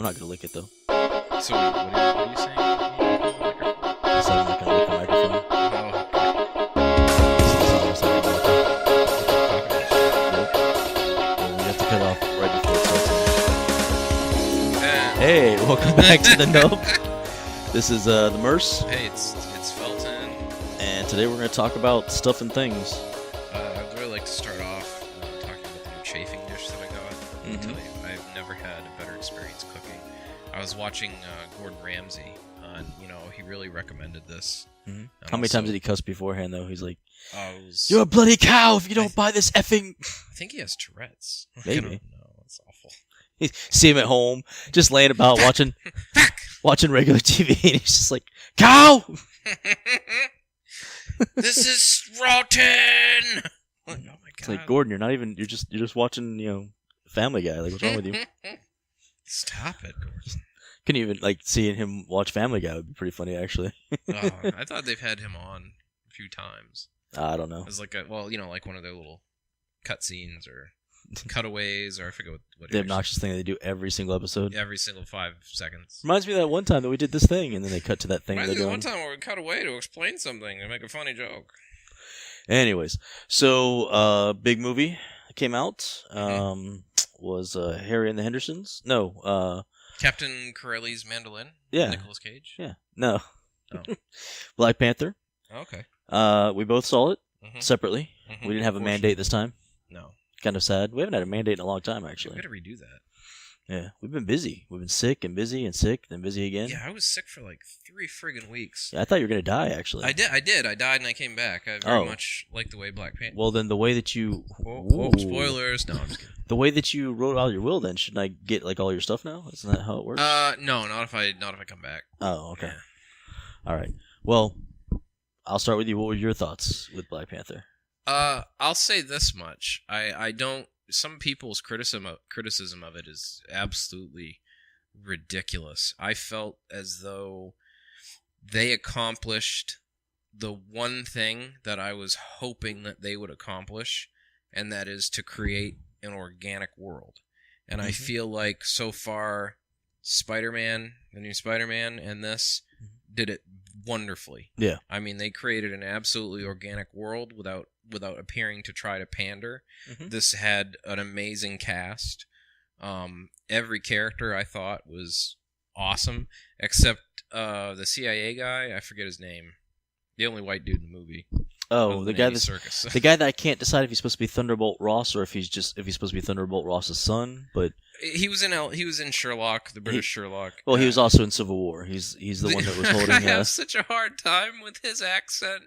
I'm not gonna lick it though. So what are you saying? I said I'm not gonna lick a microphone. This is the song I Well, we have to cut off right before it starts. Hey, welcome back to the Nope. This is the Merce. Hey, it's Felton. And today we're gonna talk about stuff and things. I'd really like to start off talking about the new chafing dish that I got. I'll tell you, I've never had a better experience cooking. I was watching Gordon Ramsay, and he really recommended this. Mm-hmm. How many times did he cuss beforehand though? He's like, "You're a bloody cow if you don't buy this effing." I think he has Tourette's. Maybe. No, that's awful. You see him at home, just laying about watching regular TV, and he's just like, "Cow." This is rotten. Oh my god! It's like, Gordon, you're just watching Family Guy. Like, what's wrong with you? Stop it, Gordon. Couldn't even seeing him watch Family Guy would be pretty funny, actually. I thought they've had him on a few times. I don't know. It's like like one of their little cutscenes or cutaways, or I forget what. The obnoxious thing they do every single episode. Every single 5 seconds. Reminds me of that one time that we did this thing, and then they cut to that thing they're doing. One time where we cut away to explain something and make a funny joke. Anyways, so big movie came out. Was Harry and the Hendersons? No. Captain Corelli's Mandolin? Yeah. Nicolas Cage? Yeah. No. Oh. Black Panther. Okay. We both saw it separately. We didn't have a mandate this time. No. Kind of sad. We haven't had a mandate in a long time, actually. We gotta redo that. Yeah. We've been busy. We've been sick and busy and sick, then busy again. Yeah, I was sick for like 3 friggin' weeks. Yeah, I thought you were going to die, actually. I did. I died and I came back. I very much like the way Black Panther... Well, then the way that you... Whoa, spoilers. No, I'm just kidding. The way that you wrote out your will, then, shouldn't I get all your stuff now? Isn't that how it works? No, not if I come back. Oh, okay. Yeah. All right. Well, I'll start with you. What were your thoughts with Black Panther? I'll say this much. I don't... Some people's criticism of it is absolutely ridiculous. I felt as though they accomplished the one thing that I was hoping that they would accomplish, and that is to create an organic world. And I feel like so far, Spider-Man, the new Spider-Man, and this did it wonderfully. Yeah. I mean, they created an absolutely organic world without appearing to try to pander. This had an amazing cast. Every character I thought was awesome, except the CIA guy. I forget his name. The only white dude in the movie. Oh, the guy circus. The guy that I can't decide if he's supposed to be Thunderbolt Ross or if he's supposed to be Thunderbolt Ross's son. But he was in Sherlock, the British Sherlock. Well, he was also in Civil War. He's the one that was holding. I have such a hard time with his accent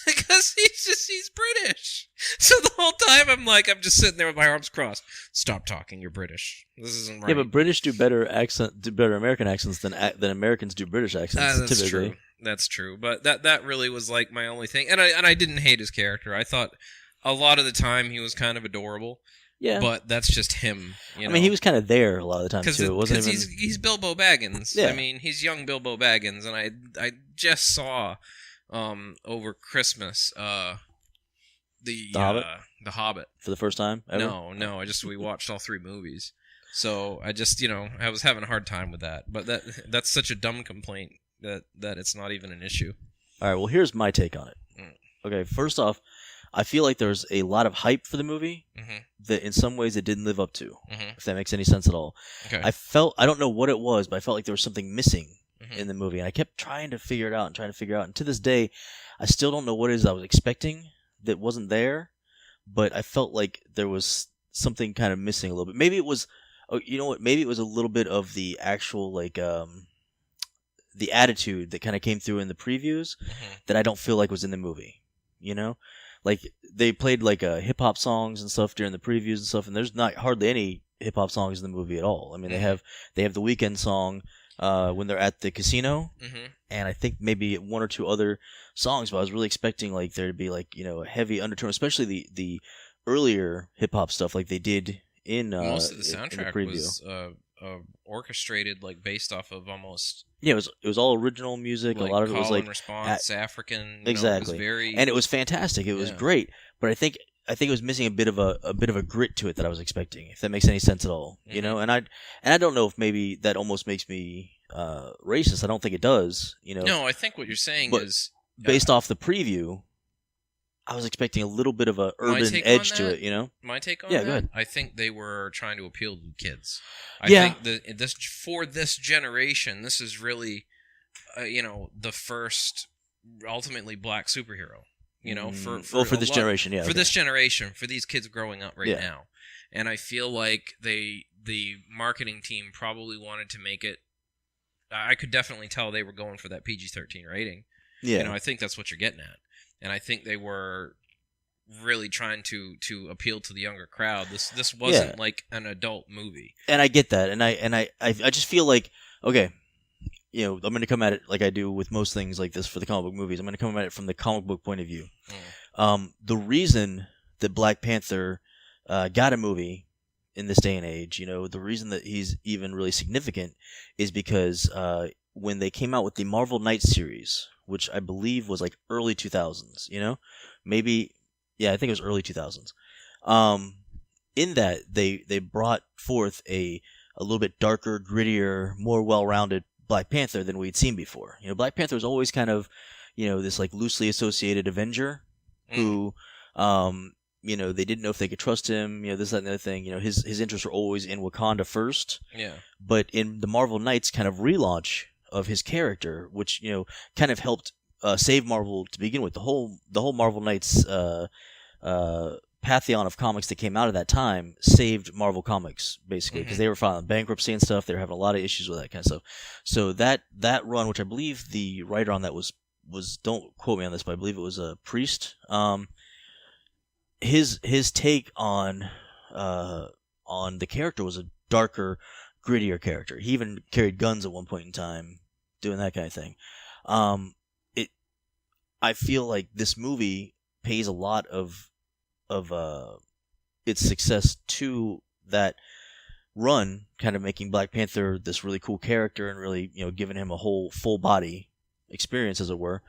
because he's British. So the whole time I'm just sitting there with my arms crossed. Stop talking. You're British. This isn't right. Yeah, but British do better American accents than Americans do British accents. That's typically. True. That's true. But that really was like my only thing, and I didn't hate his character. I thought a lot of the time he was kind of adorable. Yeah, but that's just him. I mean, he was kind of there a lot of the time too. It wasn't even... he's Bilbo Baggins. Yeah. I mean, he's young Bilbo Baggins, and I just saw over Christmas the Hobbit for the first time ever? No, we watched all 3 movies. So I just I was having a hard time with that. But that's such a dumb complaint that it's not even an issue. All right, well, here's my take on it. Okay, first off, I feel like there's a lot of hype for the movie that in some ways it didn't live up to, if that makes any sense at all. Okay. I don't know what it was, but I felt like there was something missing in the movie, and I kept trying to figure it out, and to this day, I still don't know what it is I was expecting that wasn't there, but I felt like there was something kind of missing a little bit. Maybe it was, maybe it was a little bit of the actual, the attitude that kind of came through in the previews that I don't feel like was in the movie, Like, they played, hip-hop songs and stuff during the previews and stuff, and there's not hardly any hip-hop songs in the movie at all. I mean, they have the Weeknd song when they're at the casino, and I think maybe 1 or 2 other songs, but I was really expecting, there to be, a heavy undertone, especially the earlier hip-hop stuff like they did in most of the soundtrack in the preview. Was orchestrated based off of almost it was all original music. A lot of it was response, African. Exactly, it was very, and it was fantastic. It was great, but I think I think it was missing a bit of a grit to it that I was expecting, if that makes any sense at all. You know, and I don't know if maybe that almost makes me racist. I don't think it does. You know, no, I think what you're saying is based off the preview, I was expecting a little bit of a urban edge to it. You know, my take on that. Go ahead. I think they were trying to appeal to kids. I think that for this generation, this is really, the first ultimately black superhero. You know, for this generation, yeah. For this generation, for these kids growing up now. And I feel like the marketing team probably wanted to make it. I could definitely tell they were going for that PG-13 rating. Yeah. You know, I think that's what you're getting at. And I think they were really trying to appeal to the younger crowd. This wasn't like an adult movie. And I get that. And I just feel like, okay, you know, I'm going to come at it like I do with most things like this for the comic book movies. I'm going to come at it from the comic book point of view. The reason that Black Panther got a movie in this day and age, you know, the reason that he's even really significant is because when they came out with the Marvel Knights series, which I believe was like early 2000s, you know, maybe, yeah, I think it was early 2000s. In that, they brought forth a little bit darker, grittier, more well-rounded Black Panther than we'd seen before. You know, Black Panther was always kind of, you know, this like loosely associated Avenger who, you know, they didn't know if they could trust him, you know, this, that, and the other thing. You know, his interests were always in Wakanda first. Yeah. But in the Marvel Knights kind of relaunch of his character, which, you know, kind of helped save Marvel to begin with, the whole Marvel Knights pantheon of comics that came out of that time saved Marvel Comics, basically, because they were filing bankruptcy and stuff. They were having a lot of issues with that kind of stuff. So that run, which I believe the writer on that was don't quote me on this, but I believe it was a Priest. His take on the character was a darker, grittier character. He even carried guns at one point in time, doing that kind of thing. I feel like this movie pays a lot of its success to that run, kind of making Black Panther this really cool character and really, you know, giving him a whole full body experience, as it were.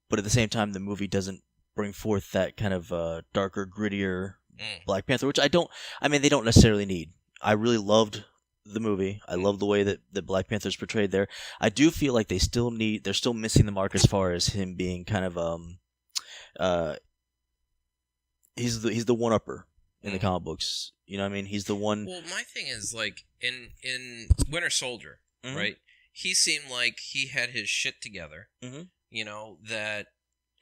But at the same time, the movie doesn't bring forth that kind of darker, grittier Black Panther, which they don't necessarily need. I really loved the movie. I love the way that Black Panther is portrayed there. I do feel like they're still missing the mark as far as him being kind of he's the one-upper in the comic books. You know what I mean? He's the one. Well, my thing is, like, in Winter Soldier, right? He seemed like he had his shit together. You know, that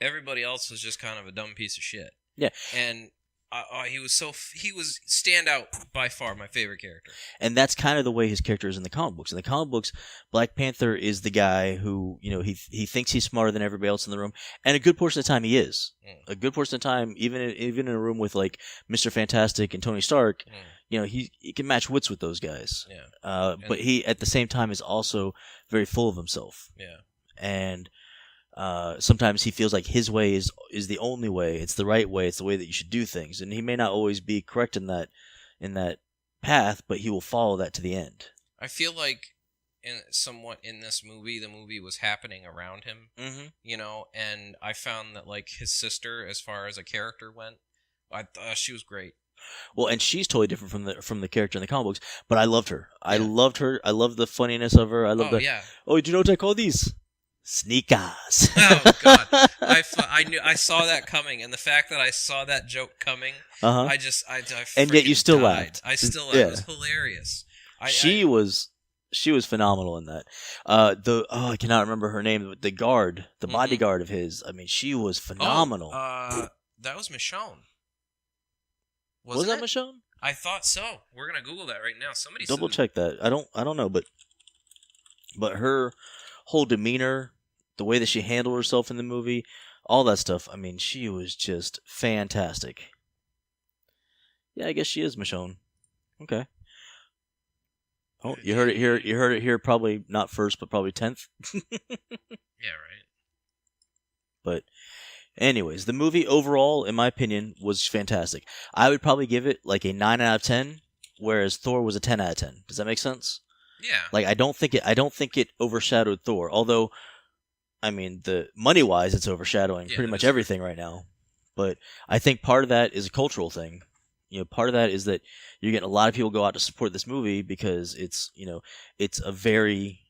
everybody else was just kind of a dumb piece of shit. Yeah. And he was stand out by far my favorite character. And that's kind of the way his character is in the comic books. In the comic books, Black Panther is the guy who, you know, he thinks he's smarter than everybody else in the room, and a good portion of the time he is. A good portion of the time, even in a room with like Mr. Fantastic and Tony Stark, you know, he can match wits with those guys. Yeah. But he at the same time is also very full of himself. Yeah. And sometimes he feels like his way is the only way. It's the right way. It's the way that you should do things. And he may not always be correct in that path, but he will follow that to the end. I feel like in this movie, the movie was happening around him, you know, and I found that like his sister, as far as a character went, I thought she was great. Well, and she's totally different from the character in the comic books, but I loved her. Yeah. I loved her. I loved the funniness of her. I loved oh, do you know what I call these? Sneakers. Oh God! I saw that coming, and the fact that I saw that joke coming, I and yet you still laughed. I still laughed. It was hilarious. She was phenomenal in that. I cannot remember her name. The bodyguard of his. I mean, she was phenomenal. That was Michonne. Was that Michonne? I thought so. We're gonna Google that right now. Somebody double check that. I don't know, but her whole demeanor, the way that she handled herself in the movie, all that stuff. I mean, she was just fantastic. Yeah, I guess she is Michonne. Okay. Oh, you heard it here. You heard it here. Probably not first, but probably 10th. Yeah, right. But, anyways, the movie overall, in my opinion, was fantastic. I would probably give it like a 9 out of 10, whereas Thor was a 10 out of 10. Does that make sense? Yeah. Like I don't think it overshadowed Thor. Although, I mean, the money-wise, it's overshadowing pretty much everything right now. But I think part of that is a cultural thing. Part of that is that you're getting a lot of people go out to support this movie because it's a very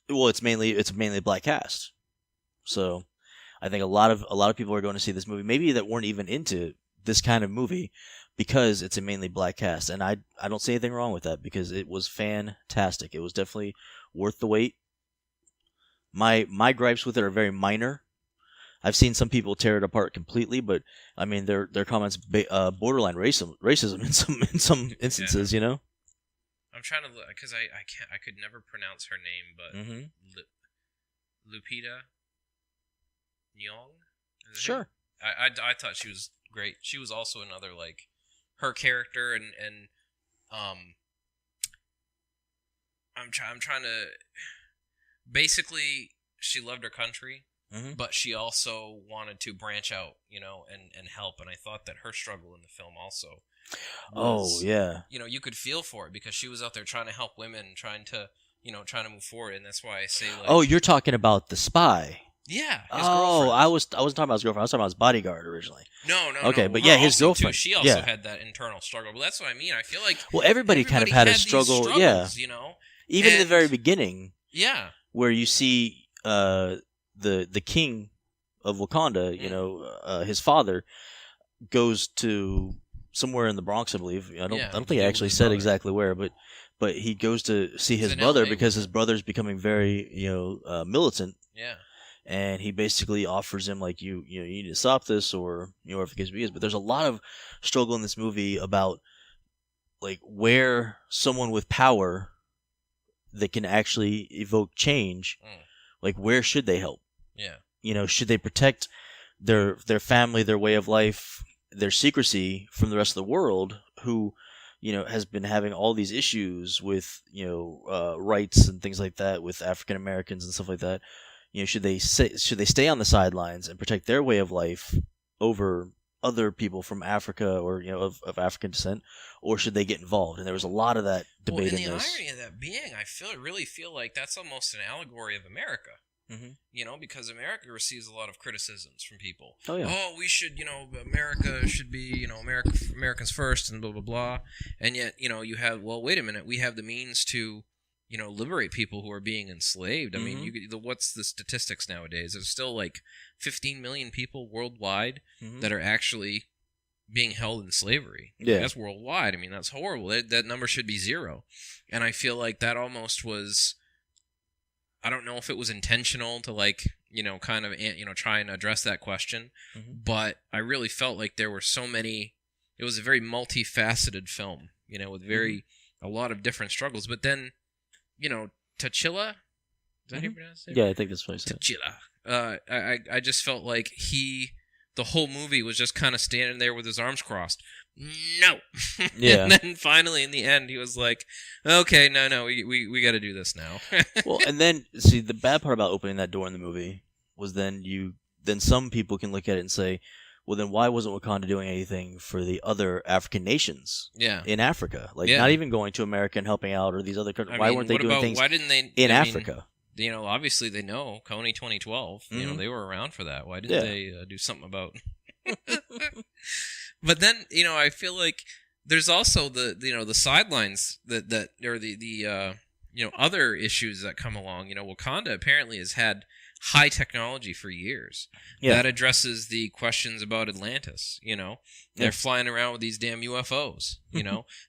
it's mainly a black cast. So I think a lot of people are going to see this movie, maybe that weren't even into this kind of movie, because it's a mainly black cast. And I don't see anything wrong with that, because it was fantastic. It was definitely worth the wait. My gripes with it are very minor. I've seen some people tear it apart completely, but I mean their comments borderline racism in some instances. Yeah. I'm trying to look, because I could never pronounce her name, but Lupita Nyong. Sure. I thought she was great. She was also another, like, her character, and I'm trying to, basically, she loved her country, but she also wanted to branch out, and help. And I thought that her struggle in the film also was, you could feel for it, because she was out there trying to help women, trying to move forward. And that's why I say, like, oh, you're talking about the spy. Yeah. His girlfriend. I wasn't talking about his girlfriend. I was talking about his bodyguard originally. No. Okay, but yeah, his girlfriend. Too. She also had that internal struggle. But that's what I mean. I feel like everybody kind of had a struggle. Even in the very beginning. Yeah. Where you see the king of Wakanda, his father goes to somewhere in the Bronx, I believe. I don't think it actually said exactly where, but he goes to see his brother because his brother's becoming very militant. Yeah. And he basically offers him, like, you need to stop this, or whatever the case is. But there's a lot of struggle in this movie about, like, where someone with power that can actually evoke change, like, where should they help? Yeah. Should they protect their family, their way of life, their secrecy from the rest of the world, who has been having all these issues with rights and things like that with African Americans and stuff like that. Should they stay on the sidelines and protect their way of life over other people from Africa or of African descent, or should they get involved? And there was a lot of that debate in this. The irony of that being, I really feel like that's almost an allegory of America. Because America receives a lot of criticisms from people. Oh, yeah. Oh, we should, America should be, Americans first, and blah blah blah. And yet, you have, well, wait a minute, we have the means to liberate people who are being enslaved. I mean, what's the statistics nowadays? There's still like 15 million people worldwide that are actually being held in slavery. Yeah. That's worldwide. I mean, that's horrible. That number should be 0. And I feel like that almost was, I don't know if it was intentional to, like, kind of, try and address that question, but I really felt like there were so many, it was a very multifaceted film, with a lot of different struggles. But then, T'Challa? Is that how you pronounce it? Yeah, I think that's what I said. T'Challa. I just felt like the whole movie was just kind of standing there with his arms crossed. No. Yeah. And then finally, in the end, he was like, okay, no, we got to do this now. Well, and then, see, the bad part about opening that door in the movie was then some people can look at it and say, well, then why wasn't Wakanda doing anything for the other African nations in Africa? Like, not even going to America and helping out, or these other countries. Why weren't they doing things in Africa? Obviously they know Coney 2012. They were around for that. Why didn't they do something about? But then I feel like there's also the sidelines that or the other issues that come along. Wakanda apparently has had high technology for years that addresses the questions about Atlantis. They're flying around with these damn UFOs.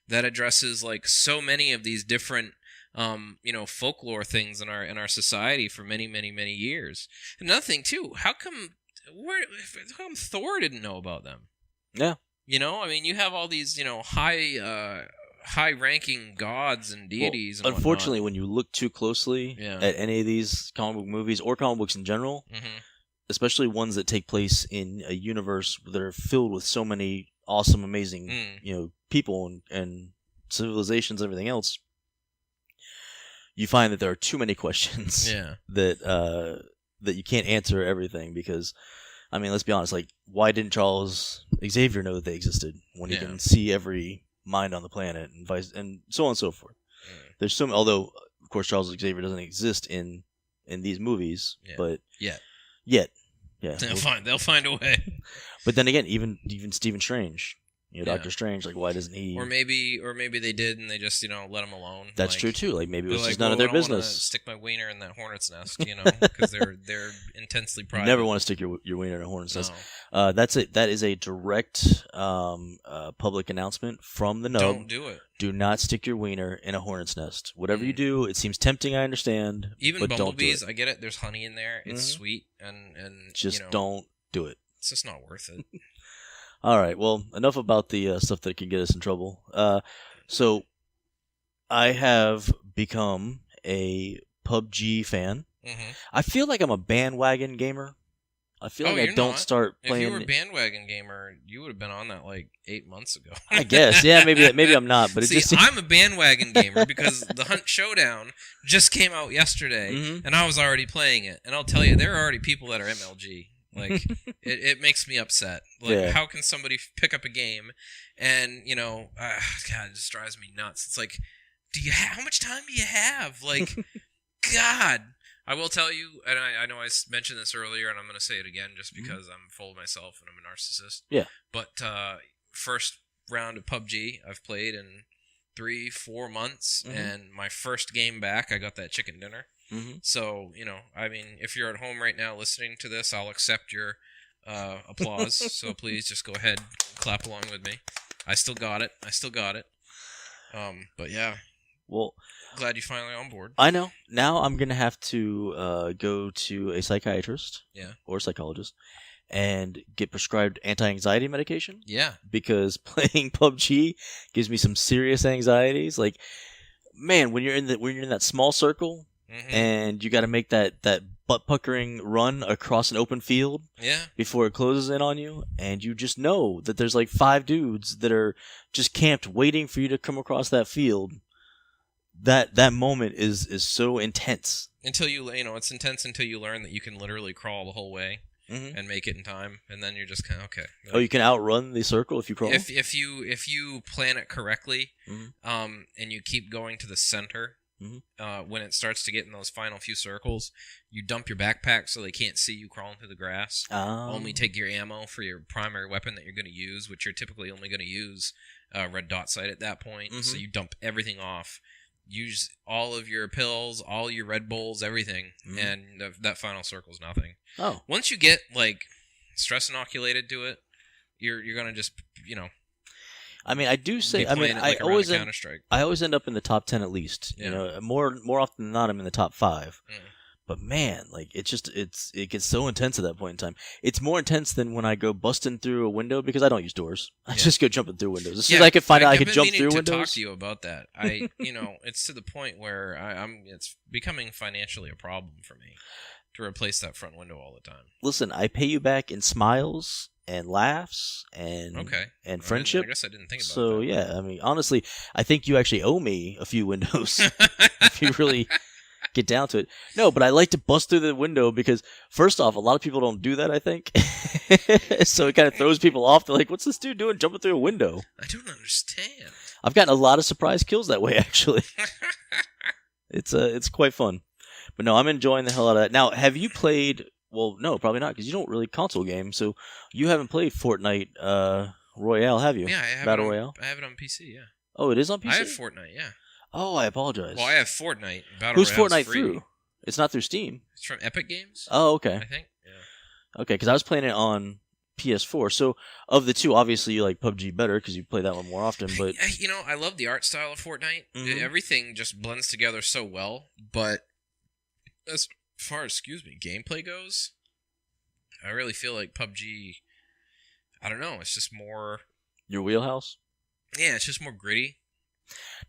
That addresses, like, so many of these different folklore things in our society for many, many, many years. Another thing too, how come Thor didn't know about them? Yeah. I mean, you have all these high-ranking gods and deities. Well, unfortunately, when you look too closely at any of these comic book movies or comic books in general, especially ones that take place in a universe that are filled with so many awesome, amazing, people and civilizations and everything else, you find that there are too many questions that you can't answer everything. Because, I mean, let's be honest, like, why didn't Charles Xavier know that they existed when he can see every mind on the planet and so on and so forth? There's some, although of course Charles Xavier doesn't exist in these movies, but yet Yeah, they'll find a way. But then again, even Stephen Strange, Doctor Strange, like why doesn't he? Or maybe they did and they just let him alone. That's true too. Like maybe it was just none of their business. Stick my wiener in that hornet's nest, because they're intensely private. You never want to stick your wiener in a hornet's nest. That's it. That is a direct public announcement from the nub. Don't do it. Do not stick your wiener in a hornet's nest. Whatever you do, it seems tempting. I understand. Even but bumblebees, don't do it. I get it. There's honey in there. It's sweet and just don't do it. It's just not worth it. All right. Well, enough about the stuff that can get us in trouble. So I have become a PUBG fan. Mm-hmm. I feel like I'm a bandwagon gamer. I feel like I don't start playing. If you were a bandwagon gamer, you would have been on that like 8 months ago. I guess, yeah, maybe I'm not. But I'm a bandwagon gamer because the Hunt Showdown just came out yesterday, and I was already playing it. And I'll tell you, there are already people that are MLG. Like it makes me upset. Like, how can somebody pick up a game and God, it just drives me nuts. It's like, how much time do you have? Like, God. I will tell you, and I know I mentioned this earlier, and I'm going to say it again just because I'm full of myself and I'm a narcissist. Yeah. But first round of PUBG I've played in 3-4 months, and my first game back, I got that chicken dinner. Mm-hmm. So, if you're at home right now listening to this, I'll accept your applause. So please just go ahead and clap along with me. I still got it. But yeah. Well, glad you're finally on board. I know. Now I'm going to have to go to a psychiatrist or psychologist and get prescribed anti-anxiety medication. Yeah. Because playing PUBG gives me some serious anxieties. Like, man, when you're in that small circle and you got to make that butt-puckering run across an open field before it closes in on you, and you just know that there's like 5 dudes that are just camped waiting for you to come across that field. That moment is so intense. Until it's intense until you learn that you can literally crawl the whole way and make it in time, and then you're just kind of okay. Oh, you can outrun the circle if you crawl. If you plan it correctly, and you keep going to the center, when it starts to get in those final few circles, you dump your backpack so they can't see you crawling through the grass. Only take your ammo for your primary weapon that you're going to use, which you're typically only going to use red dot sight at that point. So you dump everything off. Use all of your pills, all your Red Bulls, everything, and that final circle's nothing. Oh. Once you get, like, stress inoculated to it, you're going to just, I mean, I do say, I always end up in the top 10 at least. Yeah. More often than not, I'm in the top 5. But man, like it gets so intense at that point in time. It's more intense than when I go busting through a window because I don't use doors. I just go jumping through windows. As soon as I can find out I can jump through windows. I've been meaning to talk to you about that. It's to the point where it's becoming financially a problem for me to replace that front window all the time. Listen, I pay you back in smiles and laughs and friendship. I guess I didn't think about that. So yeah, I mean, honestly, I think you actually owe me a few windows if you really get down to it. No, but I like to bust through the window because, first off, a lot of people don't do that, I think. So it kind of throws people off. They're like, what's this dude doing jumping through a window? I don't understand. I've gotten a lot of surprise kills that way, actually. It's quite fun. But no, I'm enjoying the hell out of that. Now, have you played... Well, no, probably not, because you don't really console game, so you haven't played Fortnite Royale, have you? Yeah, I have Battle Royale? I have it on PC, yeah. Oh, it is on PC? I have Fortnite, yeah. Oh, I apologize. Well, I have Fortnite. Battle Who's Royale's Fortnite free. through? It's not through Steam. It's from Epic Games. Oh, okay. I think. Yeah. Okay, because I was playing it on PS4. So, of the two, obviously you like PUBG better because you play that one more often. But I love the art style of Fortnite. Everything just blends together so well. But as far as gameplay goes, I really feel like PUBG. I don't know. It's just more your wheelhouse. Yeah, it's just more gritty.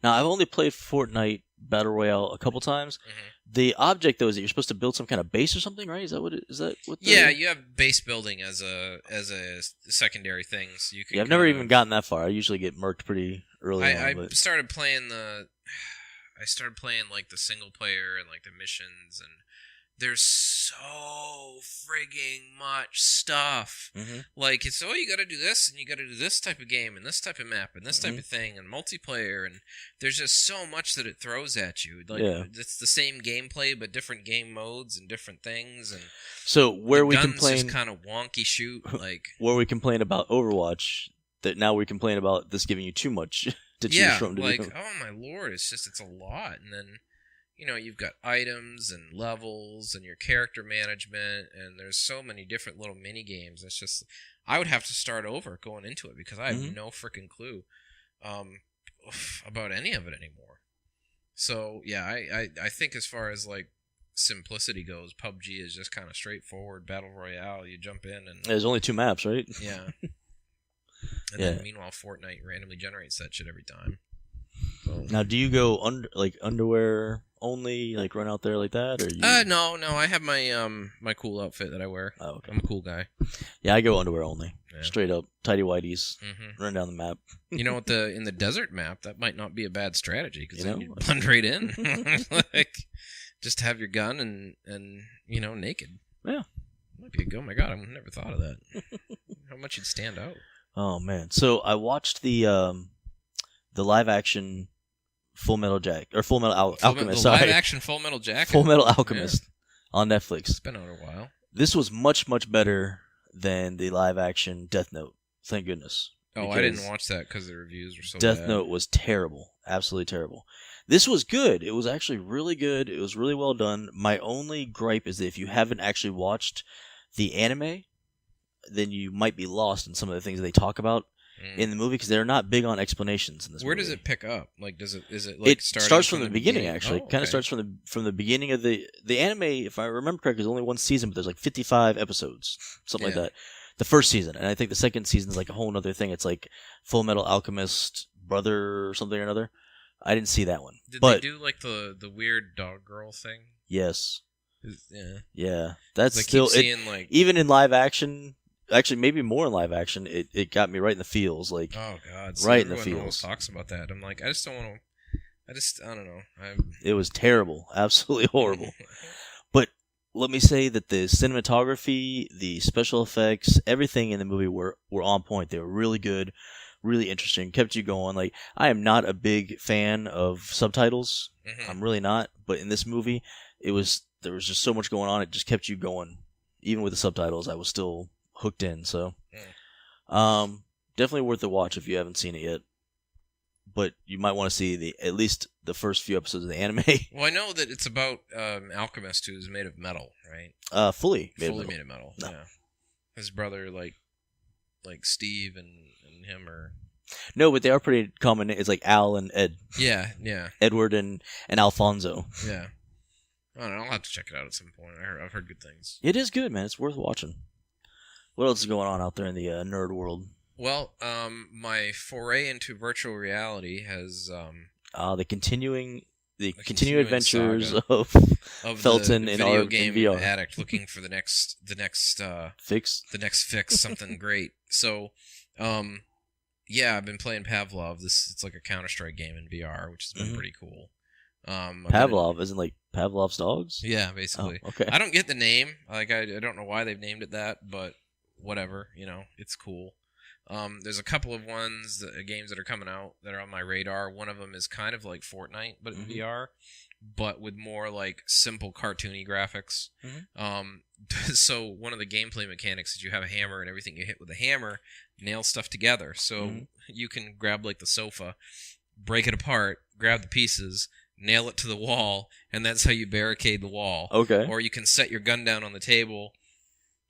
Now, I've only played Fortnite Battle Royale a couple times. The object, though, is that you're supposed to build some kind of base or something, right? Is that what? Yeah, you have base building as a secondary thing. So you can. Yeah, I've never even gotten that far. I usually get murked pretty early on. I started playing like the single player and like the missions, and there's so frigging much stuff. Like, it's, you gotta do this, and you gotta do this type of game, and this type of map, and this type of thing, and multiplayer, and there's just so much that it throws at you. Like, it's the same gameplay, but different game modes and different things, and so where we complain, just kind of wonky shoot, like where we complain about Overwatch, that now we complain about this giving you too much to choose from. Like, oh my lord, it's a lot, and then you've got items and levels and your character management, and there's so many different little mini games. It's just, I would have to start over going into it because I have no freaking clue about any of it anymore. So yeah, I think as far as like simplicity goes, PUBG is just kind of straightforward battle royale. You jump in and there's only 2 maps, right? Yeah. And then meanwhile, Fortnite randomly generates that shit every time. So. Now, do you go underwear only, like run out there like that, or you... No, I have my my cool outfit that I wear. Oh, okay. I'm a cool guy. Yeah, I go underwear only, straight up, tidy whities, run down the map. In the desert map, that might not be a bad strategy because you blend right in, like just have your gun and naked. Yeah, might be a go. Oh my god, I've never thought of that. How much you'd stand out. Oh man, so I watched the live action Full Metal Alchemist. Live action Full Metal Jacket. Full Metal Alchemist on Netflix. It's been out a while. This was much better than the live action Death Note. Thank goodness. Oh, I didn't watch that because the reviews were so bad. Death Note was terrible, absolutely terrible. This was good. It was actually really good. It was really well done. My only gripe is that if you haven't actually watched the anime, then you might be lost in some of the things they talk about in the movie because they're not big on explanations in this movie. Where does it pick up? Like, is it like it starts from the beginning? Actually, kind of starts from the beginning of the anime. If I remember correctly, there's only one season, but there's like 55 episodes, something like that. The first season, and I think the second season is like a whole other thing. It's like Full Metal Alchemist Brother or something or another. I didn't see that one. Did they do like the weird dog girl thing? Yes. Yeah. That's still even in live action. Actually, maybe more in live action. It got me right in the feels. Like, oh god, right in the feels. Talks about that. I'm like, I just don't want to. I don't know. It was terrible, absolutely horrible. But let me say that the cinematography, the special effects, everything in the movie were on point. They were really good, really interesting, kept you going. Like, I am not a big fan of subtitles. I'm really not. But in this movie, there was just so much going on. It just kept you going. Even with the subtitles, I was still hooked in. So, definitely worth a watch if you haven't seen it yet. But you might want to see at least the first few episodes of the anime. Well, I know that it's about alchemist who's made of metal, right? Fully made of metal. No. Yeah. His brother, like Steve and him are. No, but they are pretty common. It's like Al and Ed. Yeah. Edward and Alfonso. Yeah. I don't know. I'll have to check it out at some point. I've heard good things. It is good, man. It's worth watching. What else is going on out there in the nerd world? Well, my foray into virtual reality has the continuing adventures of Felton in video our game in VR. addict looking for the next fix, something great. So, I've been playing Pavlov. It's like a Counter-Strike game in VR, which has been pretty cool. Pavlov isn't like Pavlov's dogs? Yeah, basically. Oh, okay. I don't get the name. Like, I don't know why they've named it that, but whatever. It's cool. There's a couple of games that are coming out that are on my radar. One of them is kind of like Fortnite, but in VR, but with more like simple cartoony graphics. So one of the gameplay mechanics is you have a hammer, and everything you hit with a hammer nails stuff together. So you can grab like the sofa, break it apart, grab the pieces, nail it to the wall, and that's how you barricade the wall. Okay. Or you can set your gun down on the table,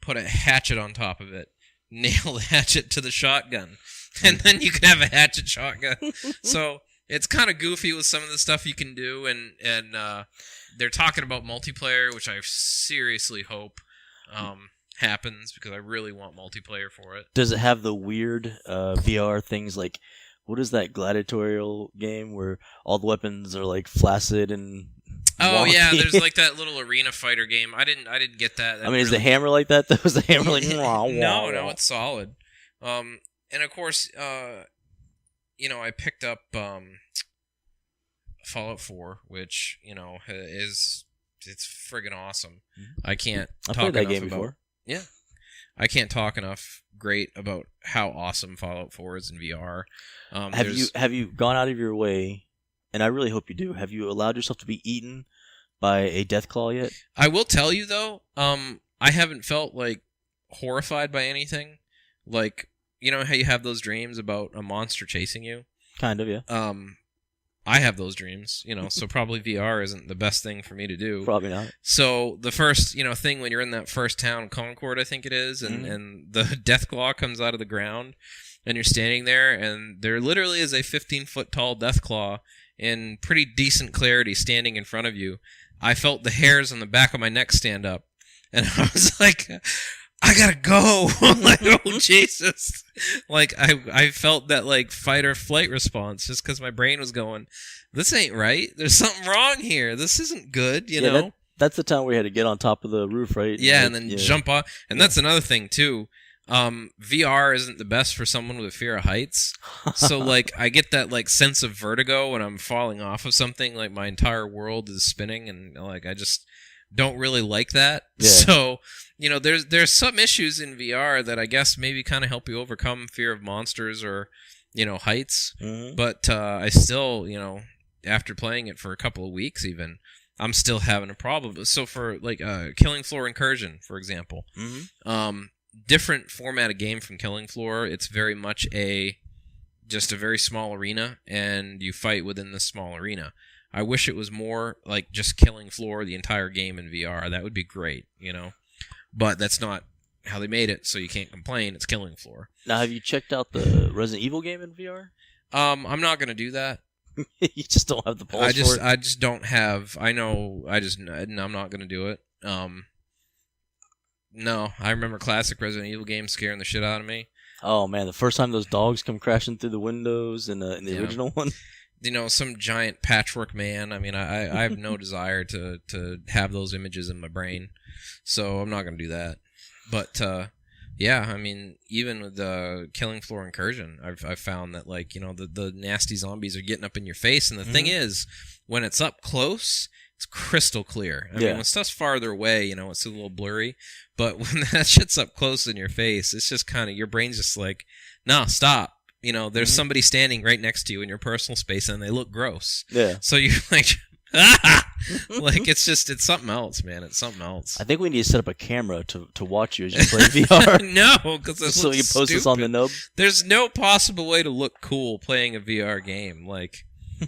put a hatchet on top of it, nail the hatchet to the shotgun, and then you can have a hatchet shotgun. So it's kind of goofy with some of the stuff you can do, and they're talking about multiplayer, which I seriously hope happens because I really want multiplayer for it. Does it have the weird VR things like? What is that gladiatorial game where all the weapons are like flaccid and Oh wonky? Yeah, there's like that little arena fighter game. I didn't get that. Is the hammer like that? That was the hammer like No, it's solid. And of course, I picked up Fallout 4, which is it's friggin' awesome. I can't I've talk played that enough game about. before. Yeah, I can't talk enough great about how awesome Fallout 4 is in VR. Have you gone out of your way? And I really hope you do. Have you allowed yourself to be eaten by a deathclaw yet? I will tell you though, I haven't felt like horrified by anything. Like, you know how you have those dreams about a monster chasing you? Kind of, yeah. I have those dreams, you know, so probably VR isn't the best thing for me to do. Probably not. So the first, you know, thing when you're in that first town, Concord, I think it is, and the Deathclaw comes out of the ground, and you're standing there, and there literally is a 15-foot tall Deathclaw in pretty decent clarity standing in front of you. I felt the hairs on the back of my neck stand up, and I was like, I gotta go. Like, oh, Jesus. Like, I felt that, like, fight or flight response just because my brain was going, this ain't right. There's something wrong here. This isn't good, you know? That's the time where you had to get on top of the roof, right? Yeah, and then jump off. And that's another thing, too. VR isn't the best for someone with a fear of heights. So, like, I get that, like, sense of vertigo when I'm falling off of something. Like, my entire world is spinning, and, like, I just don't really like that. Yeah. So, you know, there's some issues in VR that I guess maybe kind of help you overcome fear of monsters or, you know, heights. Mm-hmm. But I still, you know, after playing it for a couple of weeks even, I'm still having a problem. So for, like, Killing Floor Incursion, for example, different format of game from Killing Floor. It's very much just a very small arena, and you fight within the small arena. I wish it was more like just Killing Floor, the entire game in VR. That would be great, you know? But that's not how they made it, so you can't complain. It's Killing Floor. Now, have you checked out the Resident Evil game in VR? I'm not going to do that. You just don't have the balls for it? I just don't have... I'm not going to do it. No, I remember classic Resident Evil games scaring the shit out of me. Oh, man, the first time those dogs come crashing through the windows in the original one... You know, some giant patchwork man. I mean, I have no desire to have those images in my brain, so I'm not going to do that. But, yeah, I mean, even with the Killing Floor Incursion, I've found that, like, you know, the nasty zombies are getting up in your face, and the thing is, when it's up close, it's crystal clear. I mean, when stuff's farther away, you know, it's a little blurry, but when that shit's up close in your face, it's just kind of, your brain's just like, no, stop. You know, there's somebody standing right next to you in your personal space, and they look gross. Yeah. So you're like, like, it's something else, man. It's something else. I think we need to set up a camera to watch you as you play VR. No, because so you post this on the nub. There's no possible way to look cool playing a VR game. Like,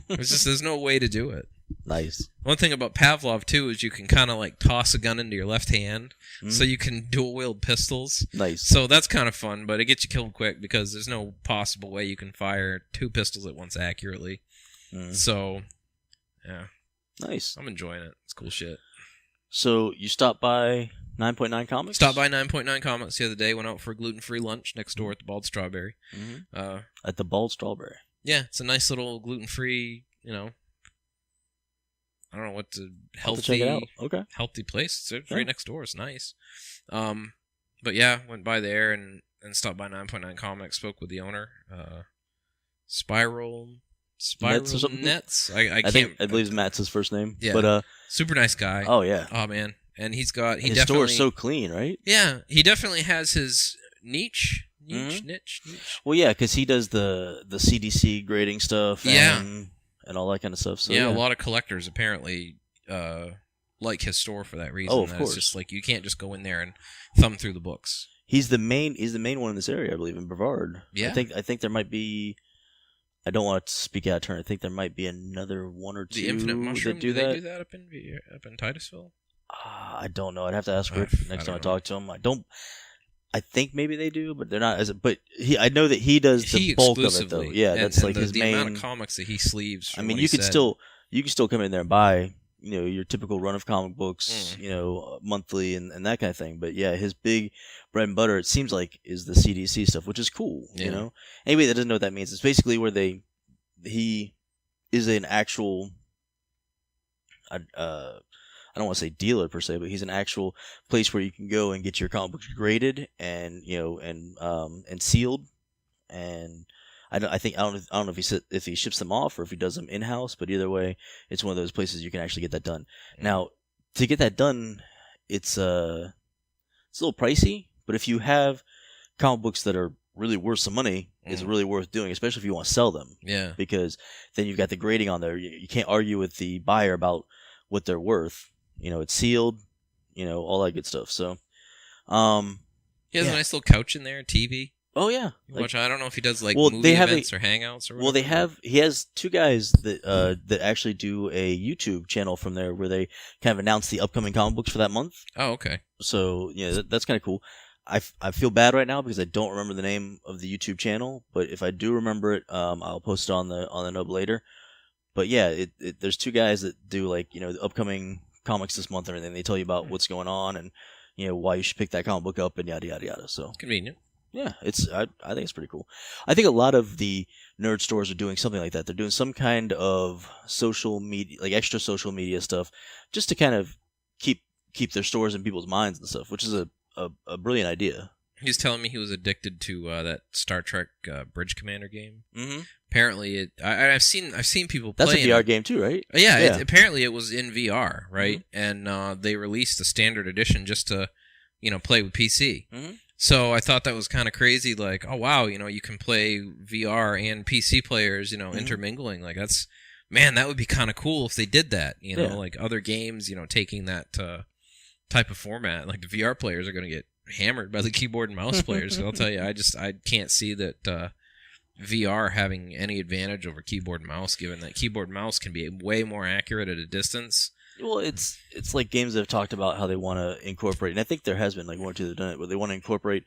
there's no way to do it. Nice. One thing about Pavlov, too, is you can kind of, like, toss a gun into your left hand, so you can dual-wield pistols. Nice. So that's kind of fun, but it gets you killed quick because there's no possible way you can fire two pistols at once accurately. So, yeah. Nice. I'm enjoying it. It's cool shit. So, you stopped by 9.9 Comics? Stopped by 9.9 Comics the other day. Went out for a gluten-free lunch next door at the Bald Strawberry. At the Bald Strawberry? Yeah, it's a nice little gluten-free, you know, I don't know what to healthy. Check it out. Okay. Healthy place. It's right next door. It's nice. But yeah, went by there and stopped by 9.9 Comics. Spoke with the owner. Spiral Nets. I believe Matt's his first name. Yeah. But super nice guy. Oh yeah. Oh man. And his store is so clean, right? Yeah. He definitely has his niche. Well, yeah, because he does the CDC grading stuff. And all that kind of stuff. So, yeah, a lot of collectors apparently like his store for that reason. Oh, of course. It's just like you can't just go in there and thumb through the books. He's the main one in this area, I believe, in Brevard. Yeah. I think there might be. I don't want to speak out of turn. I think there might be another one or two. The Infinite Mushroom. That do that. They do that up in Titusville? I don't know. I'd have to ask Rick next time I talk to him. I think maybe they do, but they're not. But I know that he does the bulk of it, though. Yeah, that's like his main. The amount of comics that he sleeves. I mean, you can still come in there and buy, you know, your typical run of comic books, you know, monthly and that kind of thing. But yeah, his big bread and butter, it seems like, is the CDC stuff, which is cool. You know. Anyway, that doesn't know what that means. It's basically where he is an actual. I don't want to say dealer per se, but he's an actual place where you can go and get your comic books graded and, you know, and sealed. And I don't know if he ships them off or if he does them in house, but either way, it's one of those places you can actually get that done. Now, to get that done, it's a little pricey. But if you have comic books that are really worth some money, it's really worth doing, especially if you want to sell them. Yeah. Because then you've got the grading on there. You can't argue with the buyer about what they're worth. It's sealed. All that good stuff. So, he has a nice little couch in there, TV. Oh yeah. Which I don't know if he does movie events or hangouts or whatever. Well, he has two guys that actually do a YouTube channel from there where they kind of announce the upcoming comic books for that month. Oh, okay. So that's kind of cool. I feel bad right now because I don't remember the name of the YouTube channel, but if I do remember it, I'll post it on the nub later. But yeah, there's two guys that do the upcoming comics this month and everything. They tell you about what's going on and why you should pick that comic book up and yada yada yada. So convenient. Yeah, I think it's pretty cool. I think a lot of the nerd stores are doing something like that. They're doing some kind of social media, extra social media stuff, just to kind of keep their stores in people's minds and stuff, which is a brilliant idea. He's telling me he was addicted to that Star Trek Bridge Commander game. Mm-hmm. Apparently, I've seen people play. That's a VR game too, right? Yeah. Apparently, it was in VR, right? Mm-hmm. And they released the standard edition just to, play with PC. Mm-hmm. So I thought that was kind of crazy. Like, oh wow, you can play VR and PC players, mm-hmm. intermingling. Like that would be kind of cool if they did that. Like other games, taking that type of format. Like the VR players are going to get hammered by the keyboard and mouse players. So I'll tell you, I can't see that VR having any advantage over keyboard and mouse, given that keyboard and mouse can be way more accurate at a distance. Well, it's like games that have talked about how they want to incorporate, and I think there has been one or two that have done it, where they want to incorporate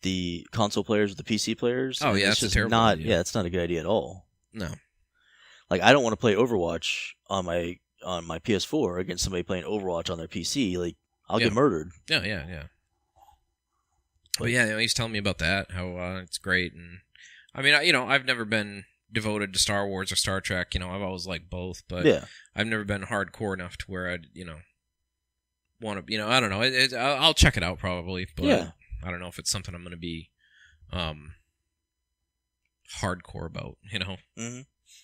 the console players with the PC players. Oh yeah, that's just terrible idea. Yeah, it's not a good idea at all. No. I don't want to play Overwatch on my PS4 against somebody playing Overwatch on their PC. I'll get murdered. Yeah. But yeah, he's telling me about that, how it's great, and I mean, I've never been devoted to Star Wars or Star Trek. I've always liked both, but I've never been hardcore enough to where I'd want to. I don't know. I'll check it out probably, but I don't know if it's something I'm going to be hardcore about. Mm-hmm.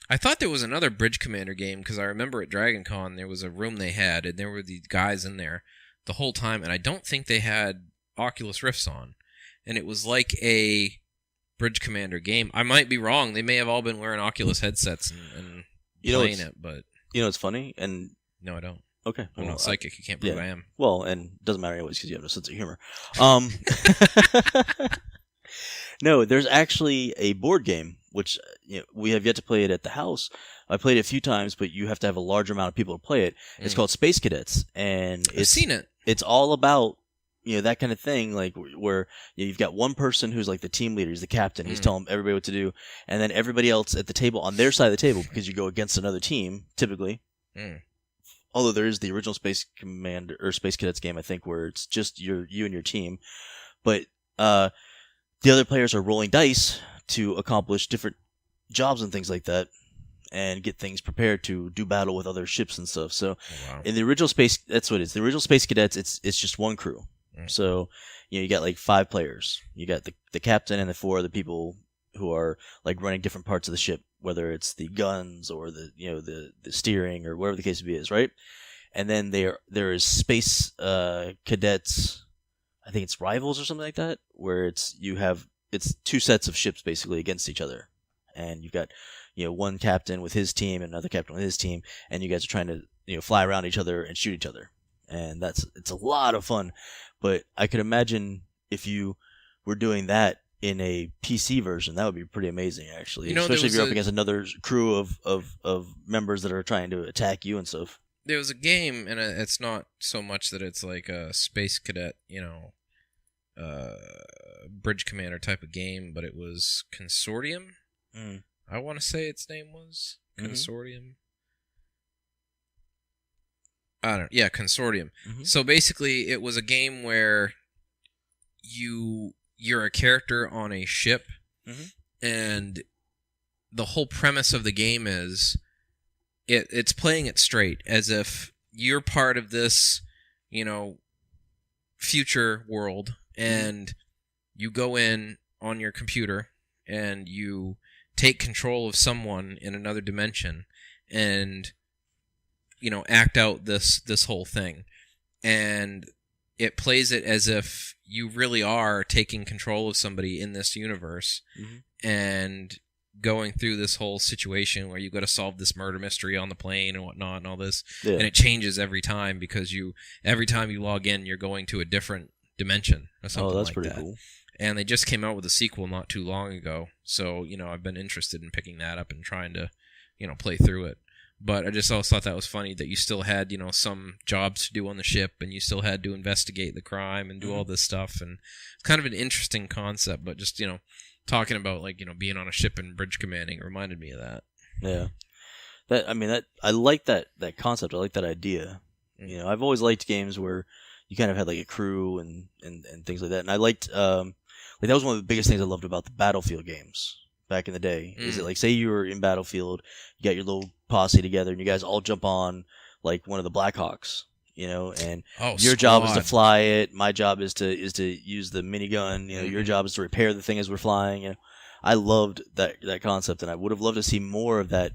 I thought there was another Bridge Commander game because I remember at Dragon Con there was a room they had, and there were these guys in there the whole time, and I don't think they had Oculus Rifts on, and it was like a Bridge Commander game. I might be wrong. They may have all been wearing Oculus headsets and playing it, but it's funny. And no, I don't. Okay, I'm not psychic. You can't prove I am. Well, and it doesn't matter anyways because you have no sense of humor. No, there's actually a board game which we have yet to play it at the house. I played it a few times, but you have to have a large amount of people to play it. It's called Space Cadets, and I've seen it. It's all about that kind of thing, where you've got one person who's the team leader, he's the captain, he's telling everybody what to do, and then everybody else at the table, on their side of the table, because you go against another team, typically. Although there is the original Space Commander or Space Cadets game, I think, where it's just you and your team, but the other players are rolling dice to accomplish different jobs and things like that, and get things prepared to do battle with other ships and stuff. So, in the original that's what it is. The original Space Cadets, it's just one crew. So, you got 5 players. You got the captain and the 4 other people who are running different parts of the ship, whether it's the guns or the the steering or whatever the case is, right? And then there is Space Cadets. I think it's Rivals or something like that, where it's 2 sets of ships basically against each other, and you've got one captain with his team and another captain with his team, and you guys are trying to fly around each other and shoot each other, and it's a lot of fun. But I could imagine if you were doing that in a PC version, that would be pretty amazing, actually. Especially if you're up against another crew of members that are trying to attack you and stuff. There was a game, and it's not so much that it's like a Space Cadet, Bridge Commander type of game, but it was Consortium. I want to say its name was Consortium. Consortium. So basically, it was a game where you're a character on a ship, and the whole premise of the game is it's playing it straight, as if you're part of this, future world, and you go in on your computer and you take control of someone in another dimension and act out this whole thing. and it plays it as if you really are taking control of somebody in this universe and going through this whole situation where you got to solve this murder mystery on the plane and whatnot and all this. Yeah. And it changes every time because every time you log in, you're going to a different dimension or something like that. Oh, that's pretty cool. And they just came out with a sequel not too long ago. So, I've been interested in picking that up and trying to, play through it. But I just always thought that was funny that you still had, some jobs to do on the ship and you still had to investigate the crime and do all this stuff. And it's kind of an interesting concept, but just, talking about being on a ship and bridge commanding reminded me of that. Yeah. I like that concept. I like that idea. I've always liked games where you kind of had like a crew and things like that. And I liked, that was one of the biggest things I loved about the Battlefield games back in the day. Is it like, say you were in Battlefield, you got your little posse together and you guys all jump on like one of the Blackhawks, and your job is to fly it. My job is to use the minigun. Your job is to repair the thing as we're flying. I loved that concept, and I would have loved to see more of that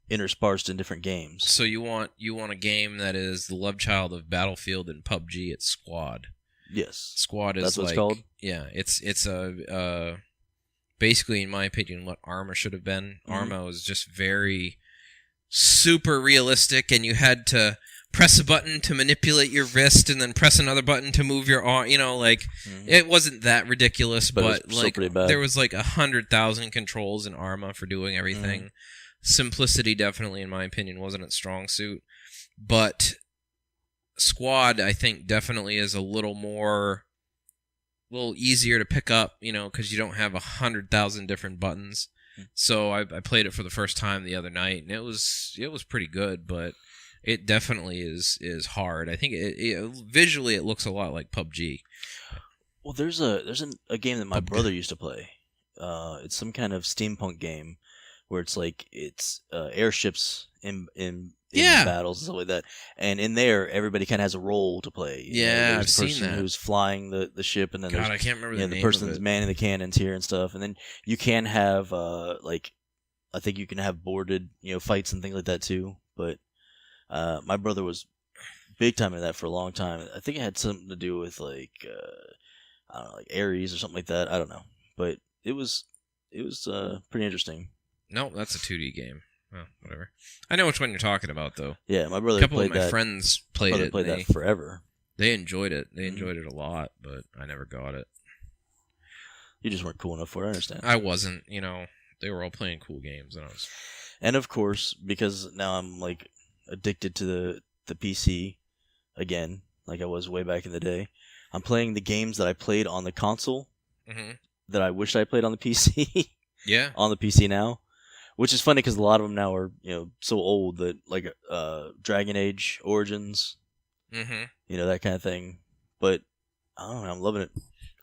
interspersed in different games. So you want a game that is the love child of Battlefield and PUBG? It's Squad. Yes, Squad is that's what it's called. Yeah, it's a basically, in my opinion, what Arma should have been. Arma was just very super realistic, and you had to press a button to manipulate your wrist and then press another button to move your arm. It wasn't that ridiculous, but there was like 100,000 controls in Arma for doing everything. Simplicity definitely, in my opinion, wasn't its strong suit. But Squad, I think, definitely is a little easier to pick up, because you don't have 100,000 different buttons. So I played it for the first time the other night, and it was pretty good, but it definitely is hard. I think visually it looks a lot like PUBG. Well, there's a game that my brother used to play. It's some kind of steampunk game where it's like airships in battles and stuff like that. And in there, everybody kind of has a role to play. Yeah, I've seen that. There's a person who's flying the ship, and then I can't remember the name the person's manning the cannons here and stuff. And then you can have I think you can have boarded fights and things like that too. But my brother was big time into that for a long time. I think it had something to do with I don't know, like Ares or something like that. I don't know, but it was pretty interesting. No, that's a 2D game. Oh, whatever. I know which one you're talking about, though. Yeah, my brother. A couple of my friends played it. Played that forever. They enjoyed it. They enjoyed it a lot, but I never got it. You just weren't cool enough for it. I understand. I wasn't. They were all playing cool games, and I was. And of course, because now I'm like addicted to the PC again, like I was way back in the day. I'm playing the games that I played on the console that I wished I played on the PC. Yeah. On the PC now. Which is funny because a lot of them now are, so old that, like, Dragon Age Origins, that kind of thing. But, I don't know, I'm loving it.